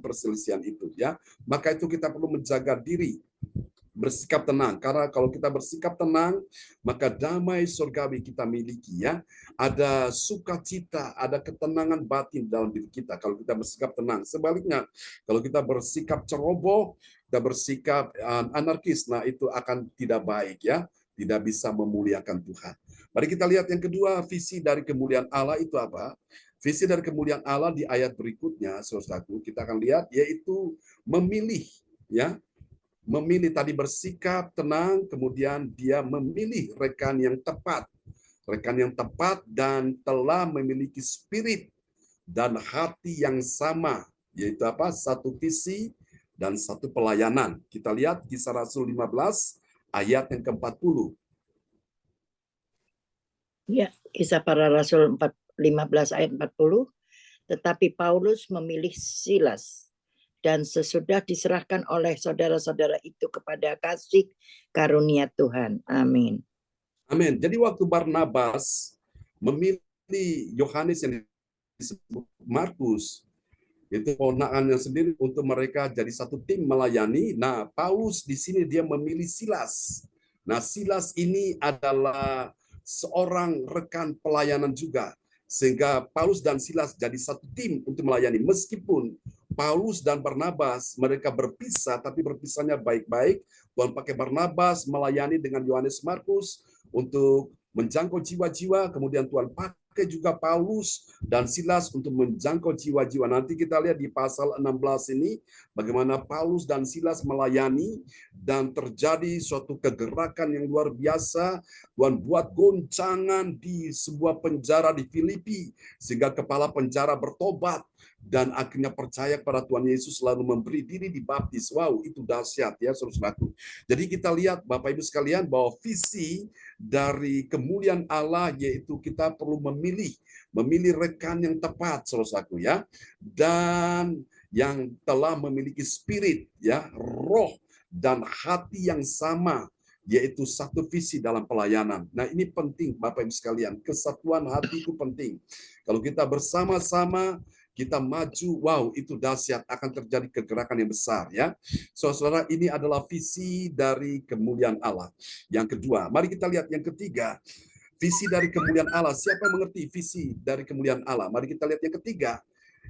perselisihan itu, ya. Maka itu kita perlu menjaga diri, bersikap tenang, karena kalau kita bersikap tenang, maka damai surgawi kita miliki, ya. Ada sukacita, ada ketenangan batin dalam diri kita kalau kita bersikap tenang. Sebaliknya, kalau kita bersikap ceroboh, kita bersikap anarkis, nah itu akan tidak baik, ya. Tidak bisa memuliakan Tuhan. Mari kita lihat yang kedua, visi dari kemuliaan Allah itu apa? Visi dari kemuliaan Allah di ayat berikutnya, saudaraku, kita akan lihat, yaitu memilih, ya. Memilih tadi bersikap tenang, kemudian dia memilih rekan yang tepat. Rekan yang tepat dan telah memiliki spirit dan hati yang sama, yaitu apa? Satu visi dan satu pelayanan. Kita lihat Kisah Rasul 15 ayat yang ke-40. Ya, Kisah Para Rasul 15 ayat 40. Tetapi Paulus memilih Silas, dan sesudah diserahkan oleh saudara-saudara itu kepada kasih karunia Tuhan. Amin. Amin. Jadi waktu Barnabas memilih Yohanes yang disebut Markus, itu ponakannya sendiri, untuk mereka jadi satu tim melayani. Nah, Paulus di sini dia memilih Silas. Nah, Silas ini adalah seorang rekan pelayanan juga. Sehingga Paulus dan Silas jadi satu tim untuk melayani. Meskipun Paulus dan Barnabas mereka berpisah, tapi berpisahnya baik-baik. Tuhan pakai Barnabas melayani dengan Yohanes Markus untuk menjangkau jiwa-jiwa, kemudian Tuhan pakai juga Paulus dan Silas untuk menjangkau jiwa-jiwa. Nanti kita lihat di pasal 16 ini, bagaimana Paulus dan Silas melayani, dan terjadi suatu kegerakan yang luar biasa. Tuhan buat goncangan di sebuah penjara di Filipi, sehingga kepala penjara bertobat, dan akhirnya percaya kepada Tuhan Yesus lalu memberi diri dibaptis. Wow, itu dahsyat ya saudaraku. Jadi kita lihat Bapak Ibu sekalian bahwa visi dari kemuliaan Allah yaitu kita perlu memilih rekan yang tepat saudaraku ya, dan yang telah memiliki spirit ya, roh dan hati yang sama, yaitu satu visi dalam pelayanan. Nah, ini penting Bapak Ibu sekalian, kesatuan hati itu penting. Kalau kita bersama-sama kita maju, wow, itu dahsyat, akan terjadi kegerakan yang besar ya. Saudara, ini adalah visi dari kemuliaan Allah. Yang kedua, mari kita lihat yang ketiga. Visi dari kemuliaan Allah. Siapa yang mengerti visi dari kemuliaan Allah? Mari kita lihat yang ketiga.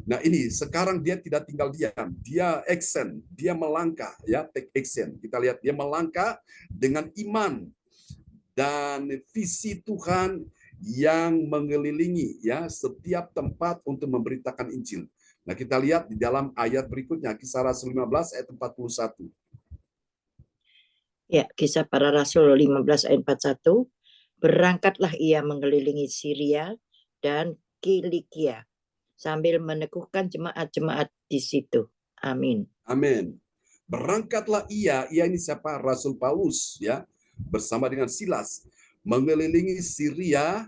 Nah, ini sekarang dia tidak tinggal diam, dia action, dia melangkah ya, take action. Kita lihat dia melangkah dengan iman dan visi Tuhan yang mengelilingi ya setiap tempat untuk memberitakan Injil. Nah, kita lihat di dalam ayat berikutnya, Kisah Rasul 15 ayat 41. Ya, Kisah Para Rasul 15 ayat 41. Berangkatlah ia mengelilingi Syria dan Kilikia sambil meneguhkan jemaat-jemaat di situ. Amin. Amin. Berangkatlah ia ini siapa? Rasul Paulus ya, bersama dengan Silas mengelilingi Syria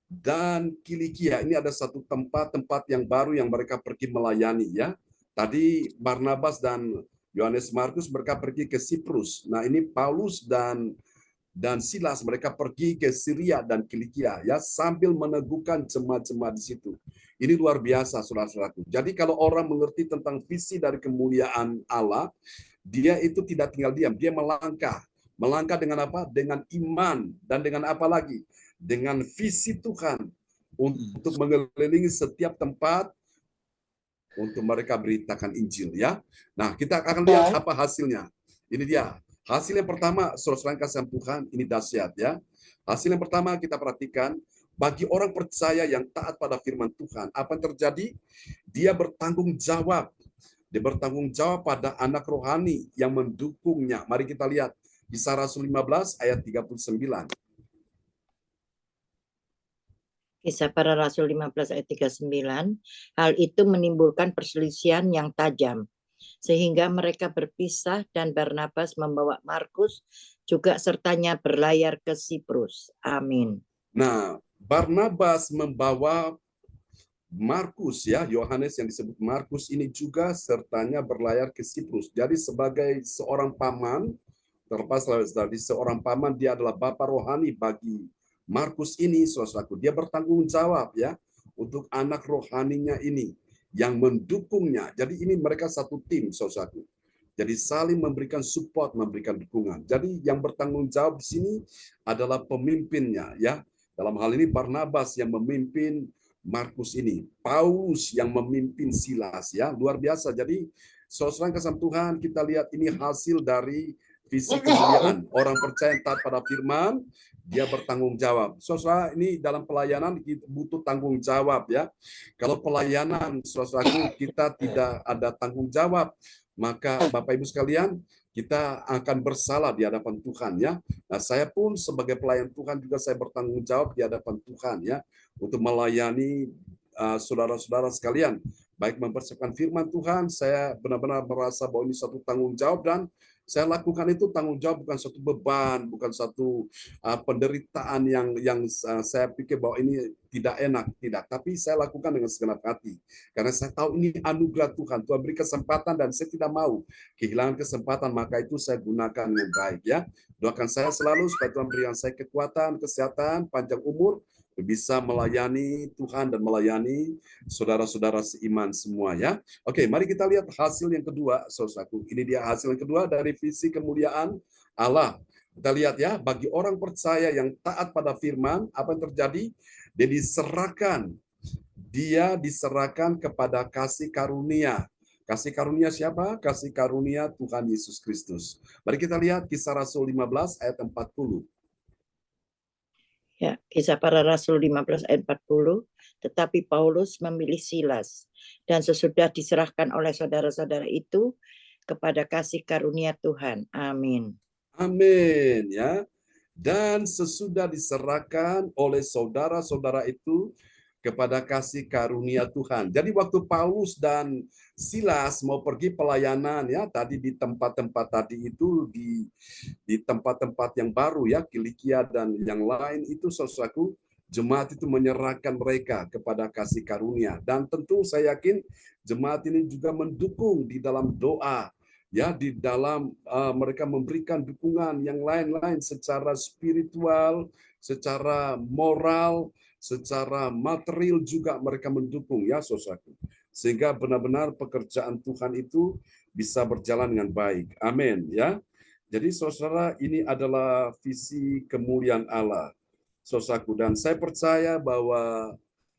dan Kilikia. Ini ada satu tempat-tempat yang baru yang mereka pergi melayani ya. Tadi Barnabas dan Yohanes Markus mereka pergi ke Siprus. Nah, ini Paulus dan Silas mereka pergi ke Syria dan Kilikia ya, sambil meneguhkan jemaat-jemaat di situ. Ini luar biasa saudara-saudaraku. Jadi kalau orang mengerti tentang visi dari kemuliaan Allah, dia itu tidak tinggal diam, dia melangkah. Melangkah dengan apa? Dengan iman dan dengan apa lagi? Dengan visi Tuhan untuk mengelilingi setiap tempat untuk mereka beritakan Injil ya. Nah, kita akan lihat apa hasilnya. Ini dia. Hasil yang pertama, saudara kasih Tuhan, ini dahsyat ya. Hasil yang pertama kita perhatikan, bagi orang percaya yang taat pada firman Tuhan, apa yang terjadi? Dia bertanggung jawab. Dia bertanggung jawab pada anak rohani yang mendukungnya. Mari kita lihat Kisah Rasul 15 ayat 39. Kisah Para Rasul 15 ayat 39. Hal itu menimbulkan perselisihan yang tajam, sehingga mereka berpisah dan Barnabas membawa Markus juga sertanya berlayar ke Siprus. Amin. Nah, Barnabas membawa Markus ya, Yohanes yang disebut Markus ini juga sertanya berlayar ke Siprus. Jadi sebagai seorang paman, terlepas dari seorang paman, dia adalah bapak rohani bagi Markus ini, saudaraku. Dia bertanggung jawab ya untuk anak rohaninya ini yang mendukungnya. Jadi ini mereka satu tim, saudaraku. Jadi saling memberikan support, memberikan dukungan. Jadi yang bertanggung jawab di sini adalah pemimpinnya ya. Dalam hal ini Barnabas yang memimpin Markus ini, Paulus yang memimpin Silas ya, luar biasa. Jadi saudara kasih Tuhan, kita lihat ini hasil dari visi kemuliaan. Orang percaya taat pada firman, dia bertanggung jawab. Saudara, ini dalam pelayanan kita butuh tanggung jawab ya. Kalau pelayanan saudaraku kita tidak ada tanggung jawab, maka Bapak Ibu sekalian, kita akan bersalah di hadapan Tuhan ya. Nah, saya pun sebagai pelayan Tuhan juga saya bertanggung jawab di hadapan Tuhan ya untuk melayani saudara-saudara sekalian. Baik mempersiapkan firman Tuhan, saya benar-benar merasa bahwa ini satu tanggung jawab dan saya lakukan itu tanggung jawab, bukan suatu beban, bukan satu penderitaan yang saya pikir bahwa ini tidak enak, tidak. Tapi saya lakukan dengan segenap hati. Karena saya tahu ini anugerah Tuhan. Tuhan beri kesempatan dan saya tidak mau kehilangan kesempatan, maka itu saya gunakan dengan baik ya. Doakan saya selalu supaya Tuhan berikan saya kekuatan, kesehatan, panjang umur, bisa melayani Tuhan dan melayani saudara-saudara seiman semua ya. Oke, mari kita lihat hasil yang kedua, saudaraku. Ini dia hasil yang kedua dari visi kemuliaan Allah. Kita lihat ya, bagi orang percaya yang taat pada firman, apa yang terjadi? Dia diserahkan kepada kasih karunia. Kasih karunia siapa? Kasih karunia Tuhan Yesus Kristus. Mari kita lihat Kisah Rasul 15 ayat 40. Ya, Kisah Para Rasul 15 ayat 40. Tetapi Paulus memilih Silas dan sesudah diserahkan oleh saudara-saudara itu kepada kasih karunia Tuhan. Amin. Amin ya. Dan sesudah diserahkan oleh saudara-saudara itu kepada kasih karunia Tuhan. Jadi waktu Paulus dan Silas mau pergi pelayanan ya tadi di tempat-tempat tadi itu di tempat-tempat yang baru ya Kilikia dan yang lain itu saudaraku, jemaat itu menyerahkan mereka kepada kasih karunia dan tentu saya yakin jemaat ini juga mendukung di dalam doa ya di dalam mereka memberikan dukungan yang lain-lain secara spiritual, secara moral, secara material juga mereka mendukung ya saudaraku. Sehingga benar-benar pekerjaan Tuhan itu bisa berjalan dengan baik. Amin ya. Jadi saudara ini adalah visi kemuliaan Allah. Saudaraku dan saya percaya bahwa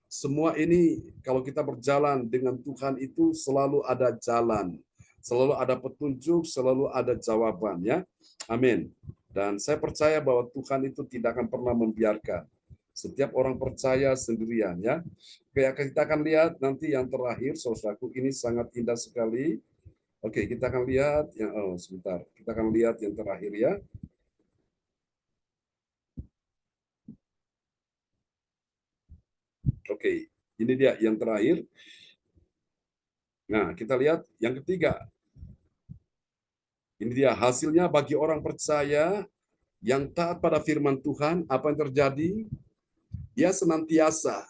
semua ini kalau kita berjalan dengan Tuhan itu selalu ada jalan, selalu ada petunjuk, selalu ada jawaban ya. Amin. Dan saya percaya bahwa Tuhan itu tidak akan pernah membiarkan setiap orang percaya sendirian ya. Oke, kita akan lihat nanti yang terakhir saudaraku ini sangat indah sekali. Oke, kita akan lihat yang sebentar. Kita akan lihat yang terakhir ya. Oke, ini dia yang terakhir. Nah, kita lihat yang ketiga. Ini dia hasilnya bagi orang percaya yang taat pada firman Tuhan, apa yang terjadi? Dia senantiasa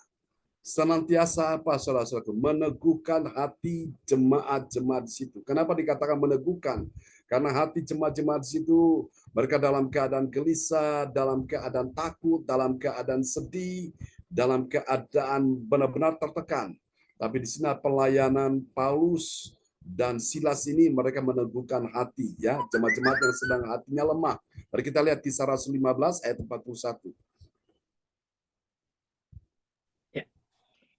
apa saudara-saudaraku? Meneguhkan hati jemaat-jemaat di situ. Kenapa dikatakan meneguhkan? Karena hati jemaat-jemaat di situ mereka dalam keadaan gelisah, dalam keadaan takut, dalam keadaan sedih, dalam keadaan benar-benar tertekan. Tapi di sini pelayanan Paulus dan Silas ini mereka meneguhkan hati ya jemaat-jemaat yang sedang hatinya lemah. Mari kita lihat Kisah Rasul 15 ayat 41.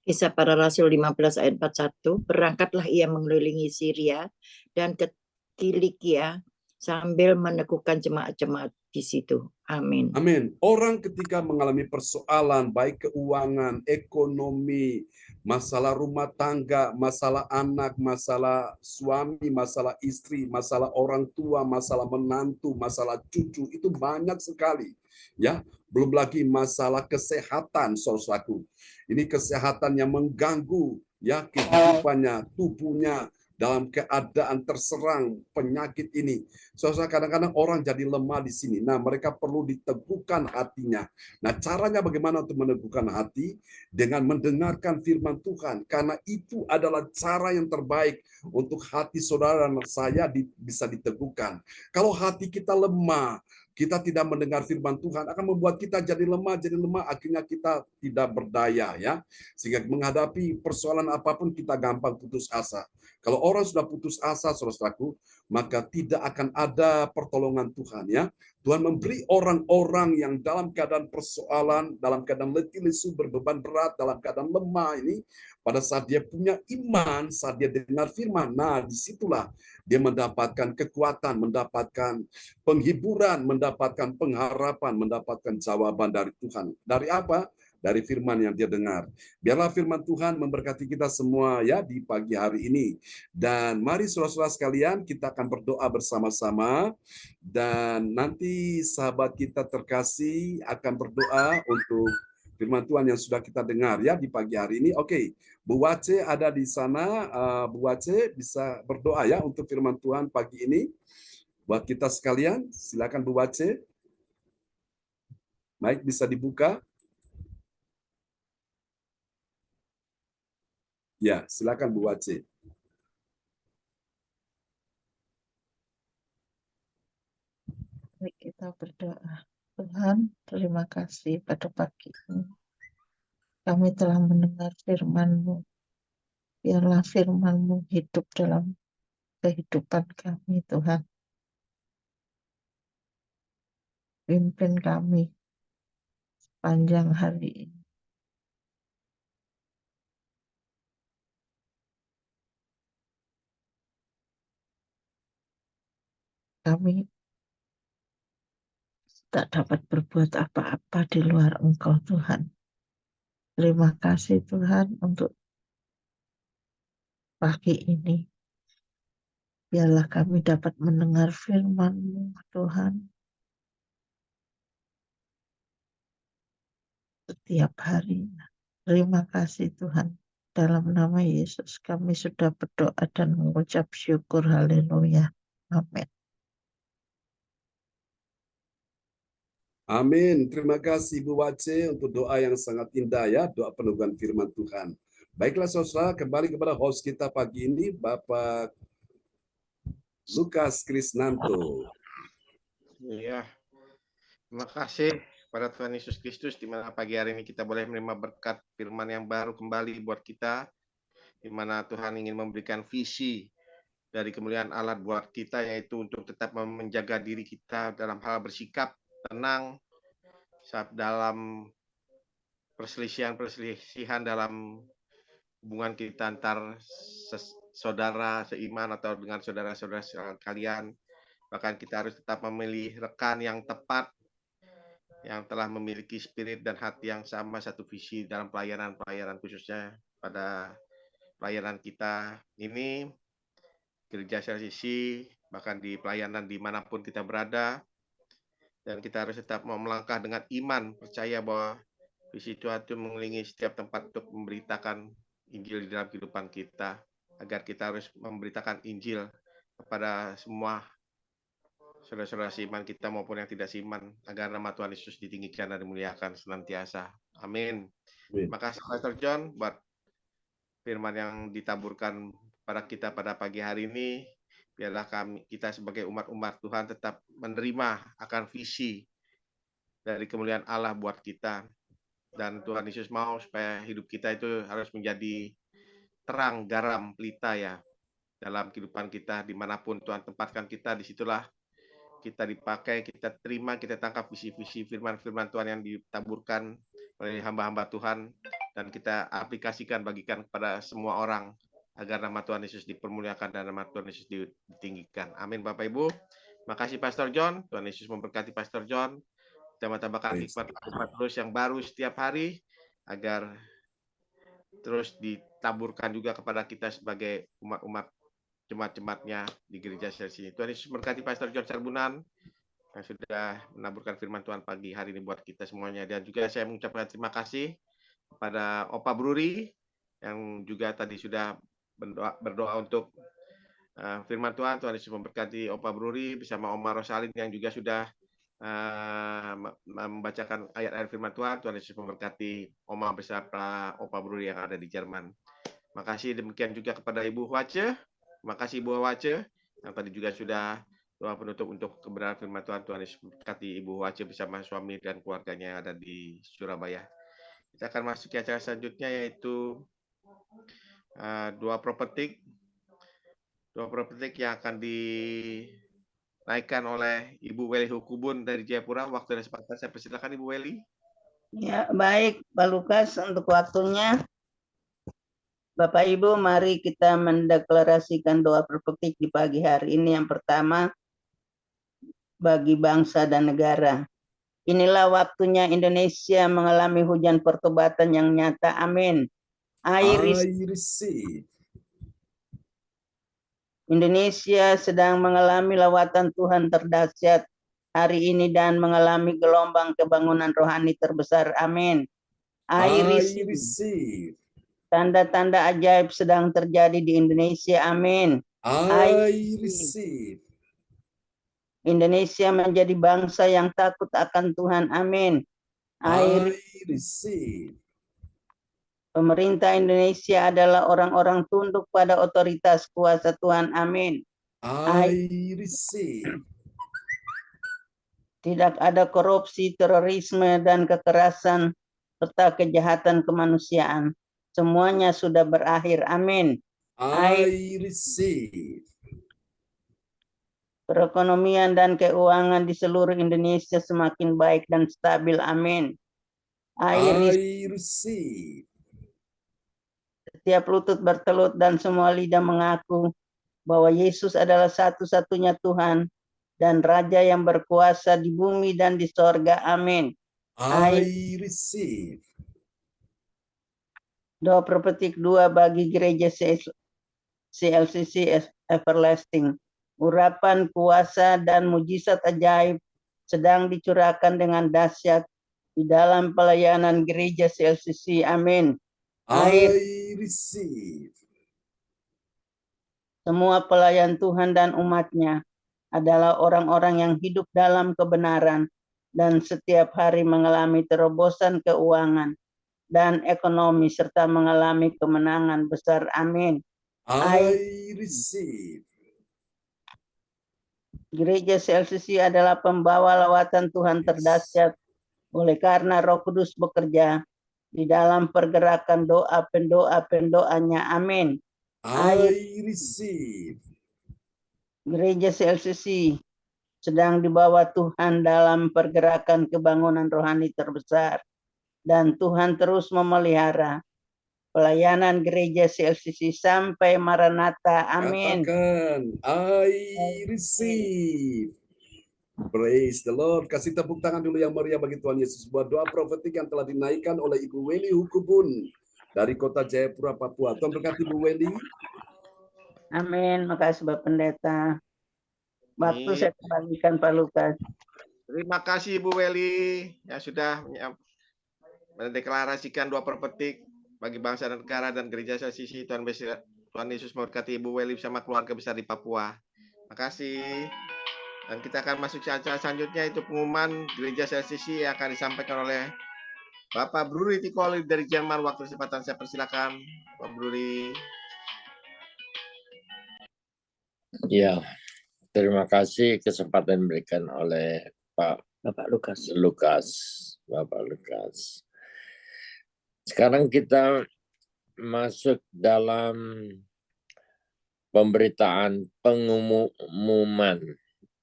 Kisah Para Rasul 15 ayat 41, berangkatlah ia mengelilingi Syria dan ke Kilikia sambil meneguhkan jemaat-jemaat di situ. Amin. Amin. Orang ketika mengalami persoalan baik keuangan, ekonomi, masalah rumah tangga, masalah anak, masalah suami, masalah istri, masalah orang tua, masalah menantu, masalah cucu, itu banyak sekali. Ya, belum lagi masalah kesehatan, saudaraku. Ini kesehatan yang mengganggu ya kehidupannya, tubuhnya dalam keadaan terserang penyakit ini. Saudara, kadang-kadang orang jadi lemah di sini. Nah, mereka perlu diteguhkan hatinya. Nah, caranya bagaimana untuk meneguhkan hati? Dengan mendengarkan firman Tuhan. Karena itu adalah cara yang terbaik untuk hati saudara dan saya bisa diteguhkan. Kalau hati kita lemah, kita tidak mendengar firman Tuhan akan membuat kita jadi lemah, akhirnya kita tidak berdaya ya. Sehingga menghadapi persoalan apapun kita gampang putus asa. Kalau orang sudah putus asa, saudaraku, maka tidak akan ada pertolongan Tuhan ya. Tuhan memberi orang-orang yang dalam keadaan persoalan, dalam keadaan letih lesu, berbeban berat, dalam keadaan lemah ini, pada saat dia punya iman, saat dia dengar firman, nah disitulah dia mendapatkan kekuatan, mendapatkan penghiburan, mendapatkan pengharapan, mendapatkan jawaban dari Tuhan. Dari apa? Dari firman yang dia dengar. Biarlah firman Tuhan memberkati kita semua ya di pagi hari ini. Dan mari saudara-saudara sekalian, kita akan berdoa bersama-sama. Dan nanti sahabat kita terkasih akan berdoa untuk firman Tuhan yang sudah kita dengar ya di pagi hari ini. Oke, Bu Wace ada di sana. Bu Wace bisa berdoa ya untuk firman Tuhan pagi ini. Buat kita sekalian, silakan Bu Wace. Mic bisa dibuka. Ya, silakan Bu Wace. Mari kita berdoa. Tuhan, terima kasih pada pagi ini. Kami telah mendengar firman-Mu. Biarlah firman-Mu hidup dalam kehidupan kami, Tuhan. Pimpin kami sepanjang hari ini. Kami tak dapat berbuat apa-apa di luar Engkau, Tuhan. Terima kasih, Tuhan, untuk pagi ini. Biarlah kami dapat mendengar firman-Mu, Tuhan, setiap hari. Terima kasih Tuhan. Dalam nama Yesus kami sudah berdoa dan mengucap syukur. Haleluya. Amin. Amin. Terima kasih Ibu Wace untuk doa yang sangat indah ya, doa peneguhan firman Tuhan. Baiklah saudara, kembali kepada host kita pagi ini, Bapak Lukas Krisnanto. Iya, terima kasih pada Tuhan Yesus Kristus di mana pagi hari ini kita boleh menerima berkat firman yang baru kembali buat kita, di mana Tuhan ingin memberikan visi dari kemuliaan Allah buat kita, yaitu untuk tetap menjaga diri kita dalam hal bersikap tenang saat dalam perselisihan dalam hubungan kita antar saudara seiman atau dengan saudara-saudara kalian. Bahkan kita harus tetap memilih rekan yang tepat, yang telah memiliki spirit dan hati yang sama, satu visi dalam pelayanan khususnya pada pelayanan kita ini, gereja CLCC, bahkan di pelayanan dimanapun kita berada. Dan kita harus tetap mau melangkah dengan iman, percaya bahwa visi Tuhan itu mengelilingi setiap tempat untuk memberitakan Injil di dalam kehidupan kita, agar kita harus memberitakan Injil kepada semua saudara-saudara seiman kita maupun yang tidak seiman, agar nama Tuhan Yesus ditinggikan dan dimuliakan senantiasa. Amin. Terima kasih Pastor John buat firman yang ditaburkan pada kita pada pagi hari ini. Biarlah kita sebagai umat-umat Tuhan tetap menerima akan visi dari kemuliaan Allah buat kita. Dan Tuhan Yesus mau supaya hidup kita itu harus menjadi terang, garam, pelita ya, dalam kehidupan kita. Dimanapun Tuhan tempatkan kita, disitulah kita dipakai, kita terima, kita tangkap visi-visi firman-firman Tuhan yang ditaburkan oleh hamba-hamba Tuhan, dan kita aplikasikan, bagikan kepada semua orang, agar nama Tuhan Yesus dipermuliakan dan nama Tuhan Yesus ditinggikan. Amin Bapak Ibu. Makasih Pastor John. Tuhan Yesus memberkati Pastor John. Kita tambahkan hikmat terus yang baru setiap hari, agar terus ditaburkan juga kepada kita sebagai umat-umat jemaat-jemaatnya di gereja CLCC. Tuhan Yesus memberkati Pastor John Sarbunan yang sudah menaburkan firman Tuhan pagi hari ini buat kita semuanya. Dan juga saya mengucapkan terima kasih kepada Opa Bruri yang juga tadi sudah berdoa untuk firman Tuhan. Tuhan Yesus memberkati Opa Bruri bersama Oma Rosalin yang juga sudah membacakan ayat-ayat firman Tuhan. Tuhan Yesus memberkati Oma beserta Opa Bruri yang ada di Jerman. Makasih demikian juga kepada Ibu Wace. Makasih Ibu Wace yang tadi juga sudah doa penutup untuk kebenaran firman Tuhan. Tuhan Yesus memberkati Ibu Wace bersama suami dan keluarganya yang ada di Surabaya. Kita akan masuk ke acara selanjutnya, yaitu doa prophetik yang akan dinaikkan oleh Ibu Weli Hukubun dari Jayapura. Waktu dan kesempatan saya persilakan Ibu Weli. Ya, baik Pak Lukas untuk waktunya. Bapak Ibu, mari kita mendeklarasikan doa prophetik di pagi hari ini. Yang pertama, bagi bangsa dan negara. Inilah waktunya Indonesia mengalami hujan pertobatan yang nyata. Amin. I receive. Indonesia sedang mengalami lawatan Tuhan terdahsyat hari ini dan mengalami gelombang kebangunan rohani terbesar. Amin. I receive. Tanda-tanda ajaib sedang terjadi di Indonesia. Amin. I receive. Indonesia menjadi bangsa yang takut akan Tuhan. Amin. I receive. Pemerintah Indonesia adalah orang-orang tunduk pada otoritas kuasa Tuhan. Amin. I receive. Tidak ada korupsi, terorisme, dan kekerasan, serta kejahatan kemanusiaan. Semuanya sudah berakhir. Amin. I receive. Perekonomian dan keuangan di seluruh Indonesia semakin baik dan stabil. Amin. I receive. Setiap lutut bertelut dan semua lidah mengaku bahwa Yesus adalah satu-satunya Tuhan dan Raja yang berkuasa di bumi dan di sorga. Amin. I receive. Doa prophetik 2 bagi gereja CLCC Everlasting. Urapan kuasa dan mujizat ajaib sedang dicurahkan dengan dahsyat di dalam pelayanan gereja CLCC. Amin. I receive. Semua pelayan Tuhan dan umatnya adalah orang-orang yang hidup dalam kebenaran dan setiap hari mengalami terobosan keuangan dan ekonomi serta mengalami kemenangan besar. Amin. I receive. Gereja CLCC adalah pembawa lawatan Tuhan terdahsyat oleh karena Roh Kudus bekerja di dalam pergerakan doa pendoanya. Amin. I receive. Gereja CLCC sedang dibawa Tuhan dalam pergerakan kebangunan rohani terbesar dan Tuhan terus memelihara pelayanan gereja CLCC sampai Maranatha. Amin. Katakan, I receive. Praise the Lord. Kasih tepuk tangan dulu yang meriah bagi Tuhan Yesus. Sebuah doa profetik yang telah dinaikkan oleh Ibu Weni Hukubun dari kota Jayapura, Papua. Tuhan berkati Ibu Weni. Amin. Makasih Bapak Pendeta. Waktu Amin. saya kembalikan Pak Lukas. Terima kasih Ibu Weli yang sudah mendeklarasikan doa profetik bagi bangsa dan negara dan gereja CLCC. Tuhan Yesus memberkati Ibu Weli bersama keluarga besar di Papua. Terima kasih. Dan kita akan masuk ke acara selanjutnya, itu pengumuman gereja CLCC yang akan disampaikan oleh Bapak Bruri Tikoli dari Jerman. Waktu kesempatan saya persilakan Pak Bruri. Ya, terima kasih kesempatan diberikan oleh Bapak Lukas. Bapak Lukas. Sekarang kita masuk dalam pemberitaan pengumuman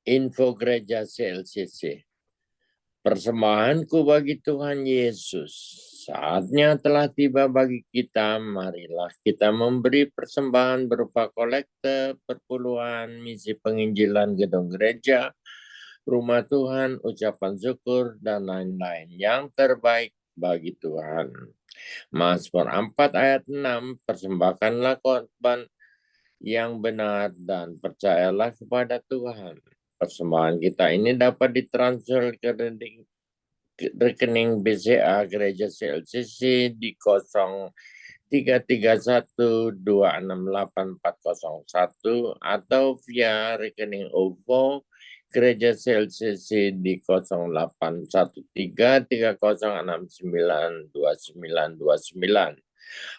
info gereja CLCC. Persembahanku bagi Tuhan Yesus. Saatnya telah tiba bagi kita. Marilah kita memberi persembahan berupa kolekte, perpuluhan, misi penginjilan gedung gereja, rumah Tuhan, ucapan syukur, dan lain-lain yang terbaik bagi Tuhan. Mazmur 4 ayat 6, persembahkanlah korban yang benar dan percayalah kepada Tuhan. Persembahan kita ini dapat ditransfer ke rekening BCA Gereja CLCC di 0331268401 atau via rekening OVO Gereja CLCC di 081306992929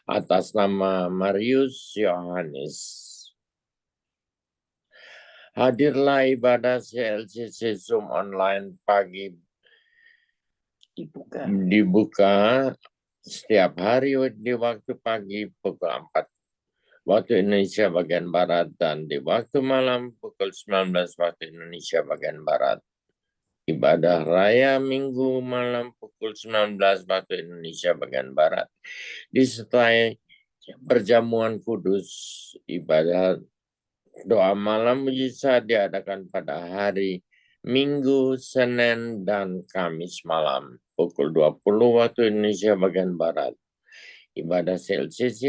atas nama Marius Yohanes. Hadirlah ibadah CLCC Zoom online pagi dibuka setiap hari di waktu pagi pukul 4 waktu Indonesia bagian Barat dan di waktu malam pukul 19 waktu Indonesia bagian Barat. Ibadah raya Minggu malam pukul 19 waktu Indonesia bagian Barat. Disertai perjamuan kudus, ibadah doa malam mujizat diadakan pada hari Minggu, Senin, dan Kamis malam pukul 20 waktu Indonesia bagian Barat. Ibadah CLCC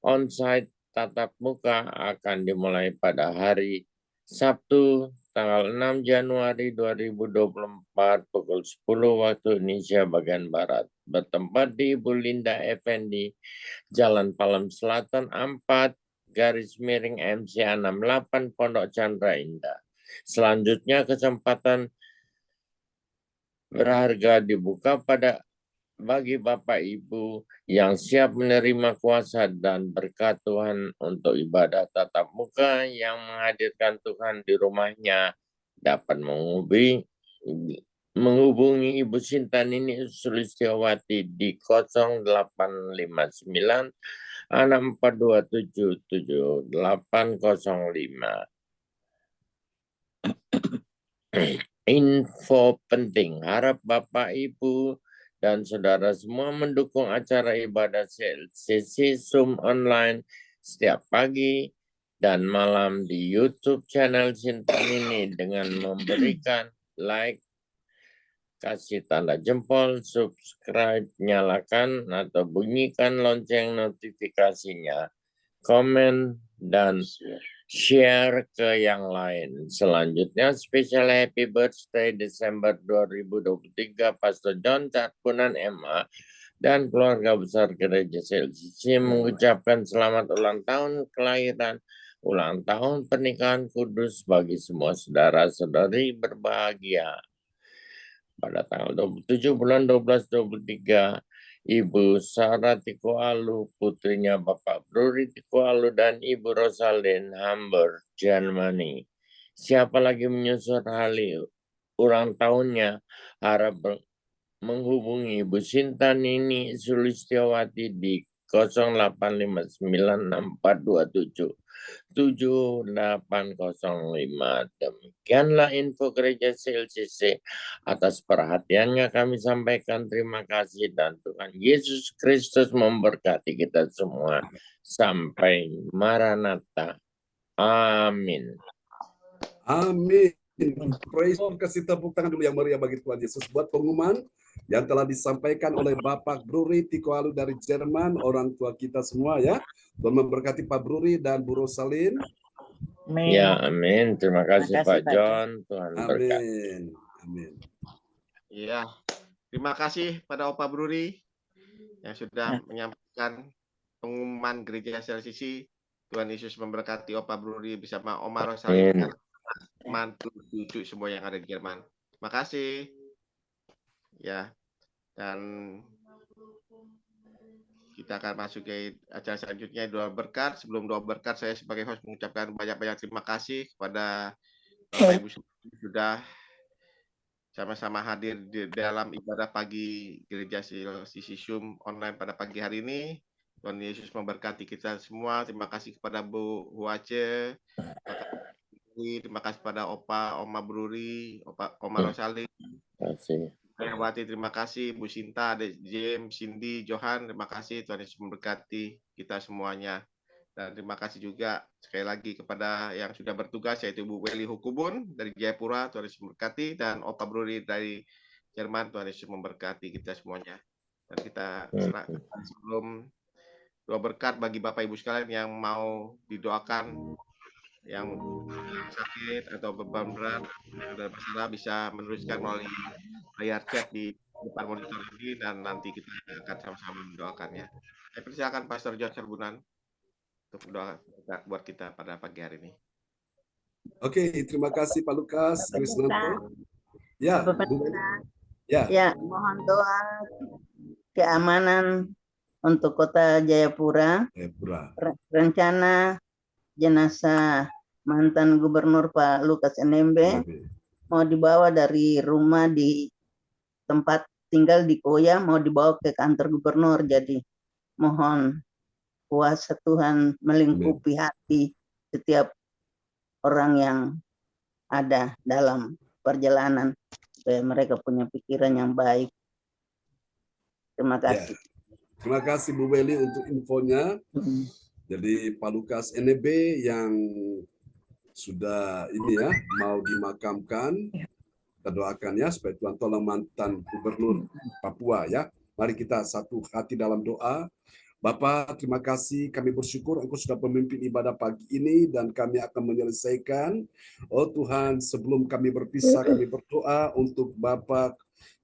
onsite tatap muka akan dimulai pada hari Sabtu tanggal 6 Januari 2024 pukul 10 waktu Indonesia bagian Barat. Bertempat di Ibu Linda Effendi, Jalan Palem Selatan 4, _MC68 Pondok Chandra Indah. Selanjutnya kesempatan berharga dibuka bagi Bapak Ibu yang siap menerima kuasa dan berkat Tuhan untuk ibadah tatap muka yang menghadirkan Tuhan di rumahnya dapat menghubungi Ibu Sintanini Sulistiawati di 0859 64277805. Info penting, harap Bapak Ibu dan saudara semua mendukung acara ibadah CLCC Zoom online setiap pagi dan malam di YouTube channel Sintanini dengan memberikan like, kasih tanda jempol, subscribe, nyalakan atau bunyikan lonceng notifikasinya, komen, dan share ke yang lain. Selanjutnya special happy birthday Desember 2023 Pastor John Catpunan MA dan keluarga besar Gereja CLCC mengucapkan selamat ulang tahun kelahiran, ulang tahun pernikahan kudus bagi semua saudara-saudari berbahagia. Pada tanggal 27 bulan 12 2023, Ibu Sarah Tikoalu, putrinya Bapak Bruri Tikoalu dan Ibu Rosalind Hamburg, Germany. Siapa lagi menyusun hari ulang tahunnya, harap menghubungi Ibu Sinta Nini Sulistiawati di 085942777805. Demikianlah info Gereja CLCC. Atas perhatiannya kami sampaikan terima kasih dan Tuhan Yesus Kristus memberkati kita semua. Sampai Maranatha. Amin. Amin. Praise God. Kasih tepuk tangan dulu yang meriah bagi Tuhan Yesus buat pengumuman yang telah disampaikan oleh Bapak Bruri Tikoalu dari Jerman, orang tua kita semua ya. Tuhan memberkati Pak Bruri dan Bu Rosalin. Ya, amin. Terima kasih, Terima kasih, Pak Pak John. Tuhan berkati. Amin. Amin. Iya, terima kasih pada Opa Bruri yang sudah menyampaikan pengumuman Gereja CLCC. Tuhan Yesus memberkati Opa Bruri bersama Oma Rosalin, mantu, cucu semua yang ada di Jerman. Terima kasih. Ya, dan kita akan masuk ke acara selanjutnya, doa berkat. Sebelum doa berkat, saya sebagai host mengucapkan banyak-banyak terima kasih kepada Bapak Ibu sudah sama-sama hadir di dalam ibadah pagi Gereja CLCC Zoom online pada pagi hari ini. Tuhan Yesus memberkati kita semua. Terima kasih kepada Bu Huace, terima kasih kepada Oma Bruri, Oma Rosalin. Terima kasih. Wati, terima kasih. Bu Sinta, James, Cindy, Johan, terima kasih. Tuhan Yesus memberkati kita semuanya. Dan terima kasih juga sekali lagi kepada yang sudah bertugas, yaitu Bu Weli Hukubun dari Jayapura, Tuhan Yesus memberkati, dan Opa Bruri dari Jerman, Tuhan Yesus memberkati kita semuanya. Dan kita sebelum doa berkat bagi Bapak Ibu sekalian yang mau didoakan, yang sakit atau beban berat dan masalah, bisa menuliskan melalui layar chat di depan monitor ini dan nanti kita akan sama-sama mendoakannya. Saya persilakan Pastor John Serbunan untuk doa buat kita pada pagi hari ini. Oke, terima kasih Pak Lukas Krisnanto. Ya, Bu. Ya, mohon doa keamanan untuk Kota Jayapura. Rencana jenazah mantan Gubernur Pak Lukas NMB mau dibawa dari rumah di tempat tinggal di Koya, mau dibawa ke kantor gubernur. Jadi mohon kuasa Tuhan melingkupi hati setiap orang yang ada dalam perjalanan, supaya mereka punya pikiran yang baik. Terima kasih. Ya. Terima kasih Bu Weli untuk infonya. Jadi Pak Lukas NMB yang sudah ini ya mau dimakamkan, kita doakan ya supaya Tuhan tolong mantan Gubernur Papua ya. Mari kita satu hati dalam doa. Bapak, terima kasih. Kami bersyukur Engkau sudah memimpin ibadah pagi ini dan kami akan menyelesaikan. Oh Tuhan, sebelum kami berpisah, kami berdoa untuk Bapak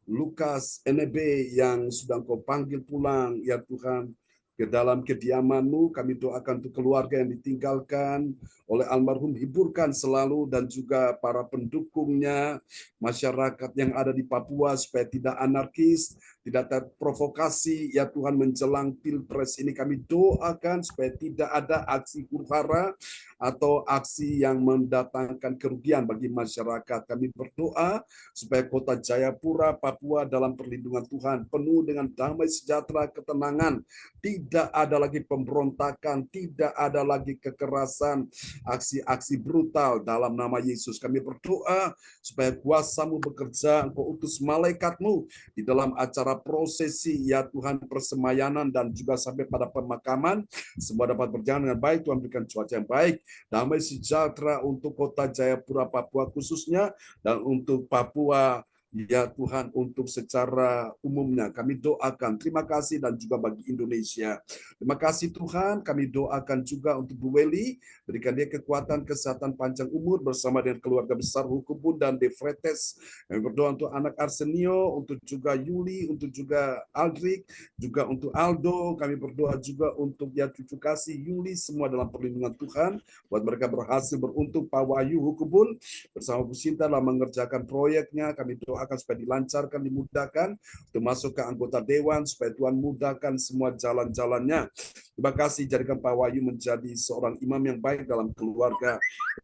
Lukas NMB yang sudah Engkau panggil pulang, ya Tuhan, ke dalam kediaman-Mu. Kami doakan untuk keluarga yang ditinggalkan oleh almarhum, hiburkan selalu, dan juga para pendukungnya, masyarakat yang ada di Papua, supaya tidak anarkis, tidak terprovokasi, ya Tuhan, menjelang Pilpres ini. Kami doakan supaya tidak ada aksi huru-hara atau aksi yang mendatangkan kerugian bagi masyarakat. Kami berdoa supaya Kota Jayapura, Papua dalam perlindungan Tuhan, penuh dengan damai sejahtera, ketenangan, tidak ada lagi pemberontakan, tidak ada lagi kekerasan, aksi-aksi brutal. Dalam nama Yesus kami berdoa supaya kuasa-Mu bekerja, Engkau utus malaikat-Mu di dalam acara prosesi, ya Tuhan, persemayanan dan juga sampai pada pemakaman, semua dapat berjalan dengan baik. Tuhan berikan cuaca yang baik, damai sejahtera untuk Kota Jayapura, Papua khususnya, dan untuk Papua Ya Tuhan, untuk secara umumnya kami doakan terima kasih dan juga bagi Indonesia. Terima kasih Tuhan, kami doakan juga untuk Bu Weli, berikan dia kekuatan, kesehatan, panjang umur bersama dengan keluarga besar Hukubun dan Defretes. Kami berdoa untuk anak Arsenio, untuk juga Yuli, untuk juga Aldrik, juga untuk Aldo. Kami berdoa juga untuk ya cucu kasih Yuli, semua dalam perlindungan Tuhan, buat mereka berhasil beruntung. Pak Wahyu Hukubun bersama Bu Sinta dalam mengerjakan proyeknya, kami doakan supaya dilancarkan, dimudahkan untuk masuk ke anggota dewan, supaya Tuhan mudahkan semua jalan-jalannya. Terima kasih, jadikan Pak Wahyu menjadi seorang imam yang baik dalam keluarga.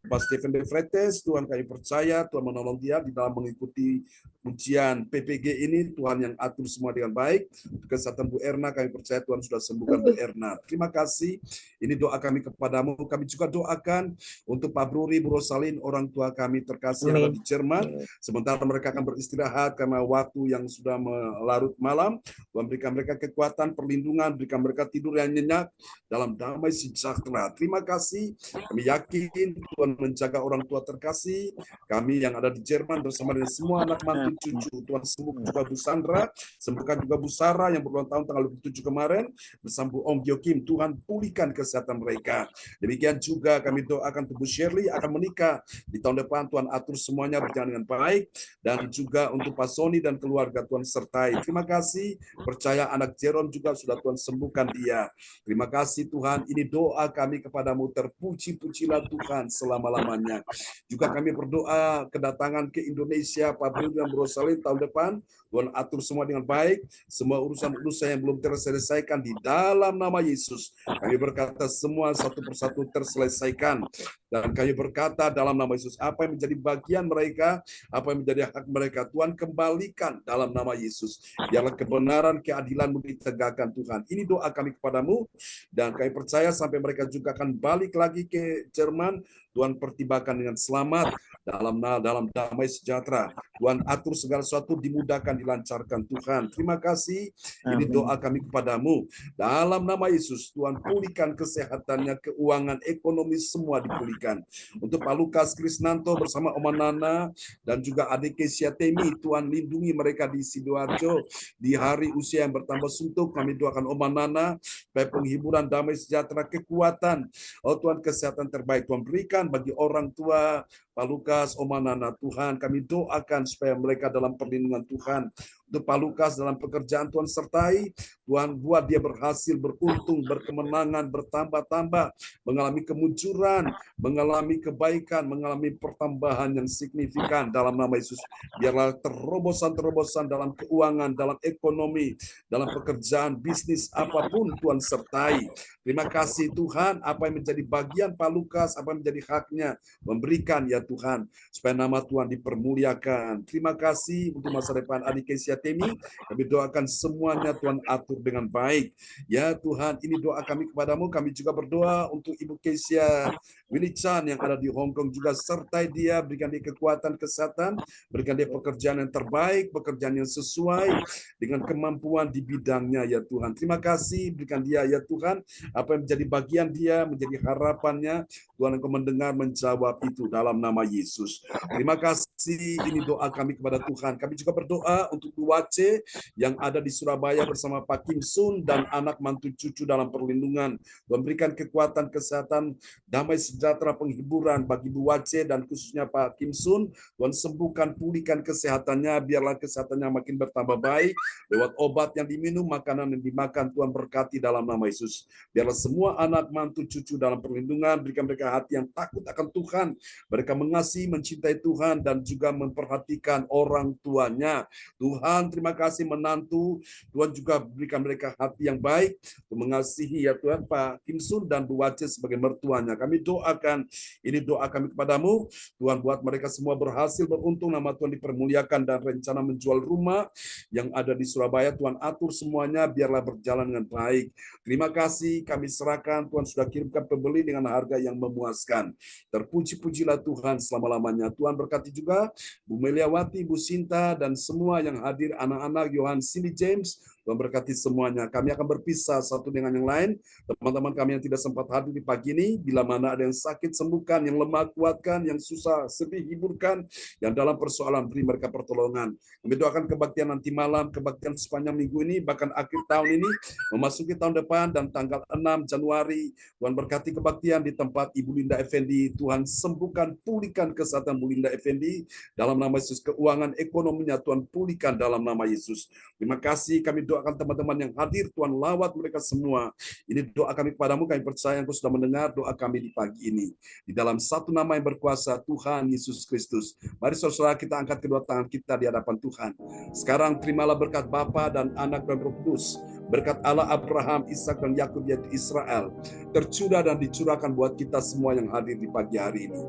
Pak Stephen De Fretes, Tuhan kami percaya, Tuhan menolong dia di dalam mengikuti ujian PPG ini, Tuhan yang atur semua dengan baik. Kesehatan Bu Erna, kami percaya Tuhan sudah sembuhkan Bu Erna. Terima kasih, ini doa kami kepadamu. Kami juga doakan untuk Pak Bruri, Bu Rosalin, orang tua kami terkasih yang ada di Jerman. Sementara mereka akan beristirahat karena waktu yang sudah melarut malam. Tuhan berikan mereka kekuatan, perlindungan, berikan mereka tidur yang nyenyak dalam damai sejahtera. Terima kasih. Kami yakin Tuhan menjaga orang tua terkasih kami yang ada di Jerman bersama dengan semua anak mantu cucu. Tuhan sembuh juga Bu Sandra, sembuhkan juga Bu Sarah yang berulang tahun tanggal 27 kemarin bersama Bu Ong Gyo Kim. Tuhan pulihkan kesehatan mereka. Demikian juga kami doakan Bu Shirley akan menikah di tahun depan. Tuhan atur semuanya berjalan dengan baik, dan juga untuk Pak Sony dan keluarga Tuhan sertai. Terima kasih, percaya anak Jerome juga sudah Tuhan sembuhkan dia. Terima kasih Tuhan, ini doa kami kepadamu, terpuji-pujilah Tuhan selama-lamanya. Juga kami berdoa kedatangan ke Indonesia Pak Brun dan Bu Rosalin tahun depan, Tuhan atur semua dengan baik, semua urusan-urusan yang belum terselesaikan di dalam nama Yesus. Kami berkata semua satu persatu terselesaikan. Dan kami berkata dalam nama Yesus, apa yang menjadi bagian mereka, apa yang menjadi hak mereka, Tuhan kembalikan dalam nama Yesus. Biarlah kebenaran, keadilan-Mu ditegakkan Tuhan. Ini doa kami kepadamu, dan kami percaya sampai mereka juga akan balik lagi ke Jerman, Tuhan pertimbangkan dengan selamat dalam damai sejahtera. Tuhan atur segala sesuatu dimudahkan, dilancarkan Tuhan. Terima kasih. Ini doa kami kepadamu. Dalam nama Yesus, Tuhan pulihkan kesehatannya, keuangan, ekonomi semua dipulihkan. Untuk Pak Lukas Krisnanto bersama Oma Nana dan juga adik Kesia Temi, Tuhan lindungi mereka di Sidoarjo di hari usia yang bertambah suntuk. Kami doakan Oma Nana supaya penghiburan, damai sejahtera, kekuatan, oh Tuhan, kesehatan terbaik Tuhan berikan bagi orang tua Pak Lukas, Oma Nana. Tuhan kami doakan supaya mereka dalam perlindungan Tuhan. Untuk Pak Lukas dalam pekerjaan Tuhan sertai, Tuhan buat dia berhasil, beruntung, berkemenangan, bertambah-tambah, mengalami kemunculan, mengalami kebaikan, mengalami pertambahan yang signifikan dalam nama Yesus. Biarlah terobosan-terobosan dalam keuangan, dalam ekonomi, dalam pekerjaan, bisnis, apapun Tuhan sertai. Terima kasih Tuhan, apa yang menjadi bagian Pak Lukas, apa yang menjadi haknya, memberikan ya Tuhan, supaya nama Tuhan dipermuliakan. Terima kasih untuk masa depan adik Kesia Temi, kami doakan semuanya Tuhan atur dengan baik. Ya Tuhan, ini doa kami kepadamu. Kami juga berdoa untuk Ibu Kesia Willy Chan yang ada di Hong Kong juga, sertai dia, berikan dia kekuatan, kesehatan, berikan dia pekerjaan yang terbaik, pekerjaan yang sesuai dengan kemampuan di bidangnya ya Tuhan. Terima kasih, berikan dia ya Tuhan, apa yang menjadi bagian dia, menjadi harapannya, Tuhan Engkau mendengar, menjawab itu dalam nama Yesus. Terima kasih, ini doa kami kepada Tuhan. Kami juga berdoa untuk Wace yang ada di Surabaya bersama Pak Kim Sun dan anak mantu cucu dalam perlindungan. Tuhan berikan kekuatan, kesehatan, damai sejahtera, penghiburan bagi Bu Wace dan khususnya Pak Kim Sun. Tuhan sembuhkan, pulihkan kesehatannya, biarlah kesehatannya makin bertambah baik lewat obat yang diminum, makanan yang dimakan. Tuhan berkati dalam nama Yesus. Biarlah semua anak mantu cucu dalam perlindungan, berikan mereka hati yang takut akan Tuhan. Mereka mengasihi, mencintai Tuhan dan juga memperhatikan orang tuanya. Tuhan, terima kasih menantu. Tuhan juga berikan mereka hati yang baik untuk mengasihi ya Tuhan Pak Kim Sun dan Bu Wace sebagai mertuanya. Kami doakan, ini doa kami kepadamu. Tuhan buat mereka semua berhasil, beruntung, nama Tuhan dipermuliakan, dan rencana menjual rumah yang ada di Surabaya, Tuhan atur semuanya, biarlah berjalan dengan baik. Terima kasih, kami serahkan, Tuhan sudah kirimkan pembeli dengan harga yang memuaskan. Terpuji-pujilah Tuhan selama-lamanya. Tuhan berkati juga Bu Meliawati, Bu Sinta, dan semua yang hadir, anak-anak Yohan Cindy James, Tuhan berkati semuanya. Kami akan berpisah satu dengan yang lain. Teman-teman kami yang tidak sempat hadir di pagi ini, bila mana ada yang sakit sembuhkan, yang lemah kuatkan, yang susah sedih hiburkan, yang dalam persoalan beri mereka pertolongan. Kami doakan kebaktian nanti malam, kebaktian sepanjang minggu ini, bahkan akhir tahun ini, memasuki tahun depan dan tanggal 6 Januari. Tuhan berkati kebaktian di tempat Ibu Linda Effendi. Tuhan sembuhkan, pulihkan kesehatan Bu Linda Effendi dalam nama Yesus. Keuangan ekonominya Tuhan pulihkan dalam nama Yesus. Terima kasih, kami doakan teman-teman yang hadir, Tuhan lawat mereka semua. Ini doa kami kepadamu, kami percaya Engkau sudah mendengar doa kami di pagi ini. Di dalam satu nama yang berkuasa, Tuhan Yesus Kristus. Mari saudara kita angkat kedua tangan kita di hadapan Tuhan. Sekarang terimalah berkat Bapa dan Anak dan Roh Kudus. Berkat Allah Abraham, Ishak dan Yakub yaitu Israel. Tercurah dan dicurahkan buat kita semua yang hadir di pagi hari ini.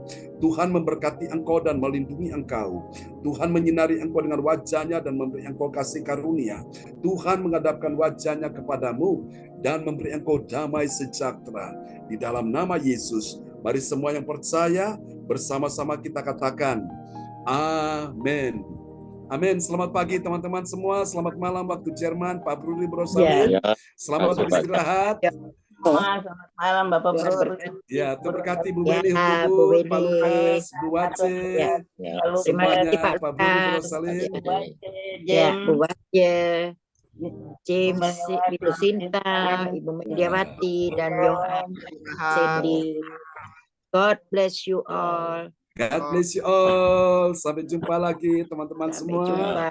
Tuhan memberkati engkau dan melindungi engkau. Tuhan menyinari engkau dengan wajahnya dan memberi engkau kasih karunia. Tuhan menghadapkan wajahnya kepadamu dan memberi engkau damai sejahtera. Di dalam nama Yesus, mari semua yang percaya bersama-sama kita katakan, amin. Amin. Selamat pagi teman-teman semua. Selamat malam waktu Jerman, Pak Bruri Bro Salim. Ya. Selamat Terima kasih, Pak. beristirahat. Selamat malam Bapak Tuhan Bro. berkati. Ya, terberkati Bu Ya, Beni Bu Hubud, Pak Beni. Lukas, Bu Wace, Ya. Ya. Terima kasih Pak semuanya, Pak Bruri Bro Lukas. Salim. Ya, Bu Wajah, James, Melewati. Ibu Sinta, Ibu Mediawati, dan Yohan, Cindy. God bless you all. God bless you all. Sampai jumpa lagi teman-teman Sampai semua. jumpa.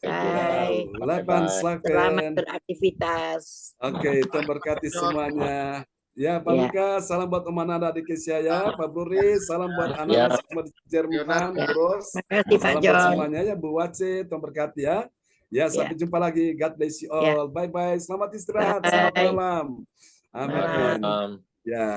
Bye. Lepan Selamat silakan. beraktivitas. Oke, Tuhan berkati semuanya. Ya, Pak Ya. Lukas, salam buat teman Anda di Kesia ya. Pak Bruri, salam buat Ya. anak semua di Jerman, Ya. Bros. Terima kasih Pak Salam buat John. semuanya ya, Bu Wace, Tuhan berkati ya. Ya, sampai jumpa lagi. God bless you all. Bye-bye. Selamat istirahat, selamat Bye. malam. Amin. Malam. Malam. Ya.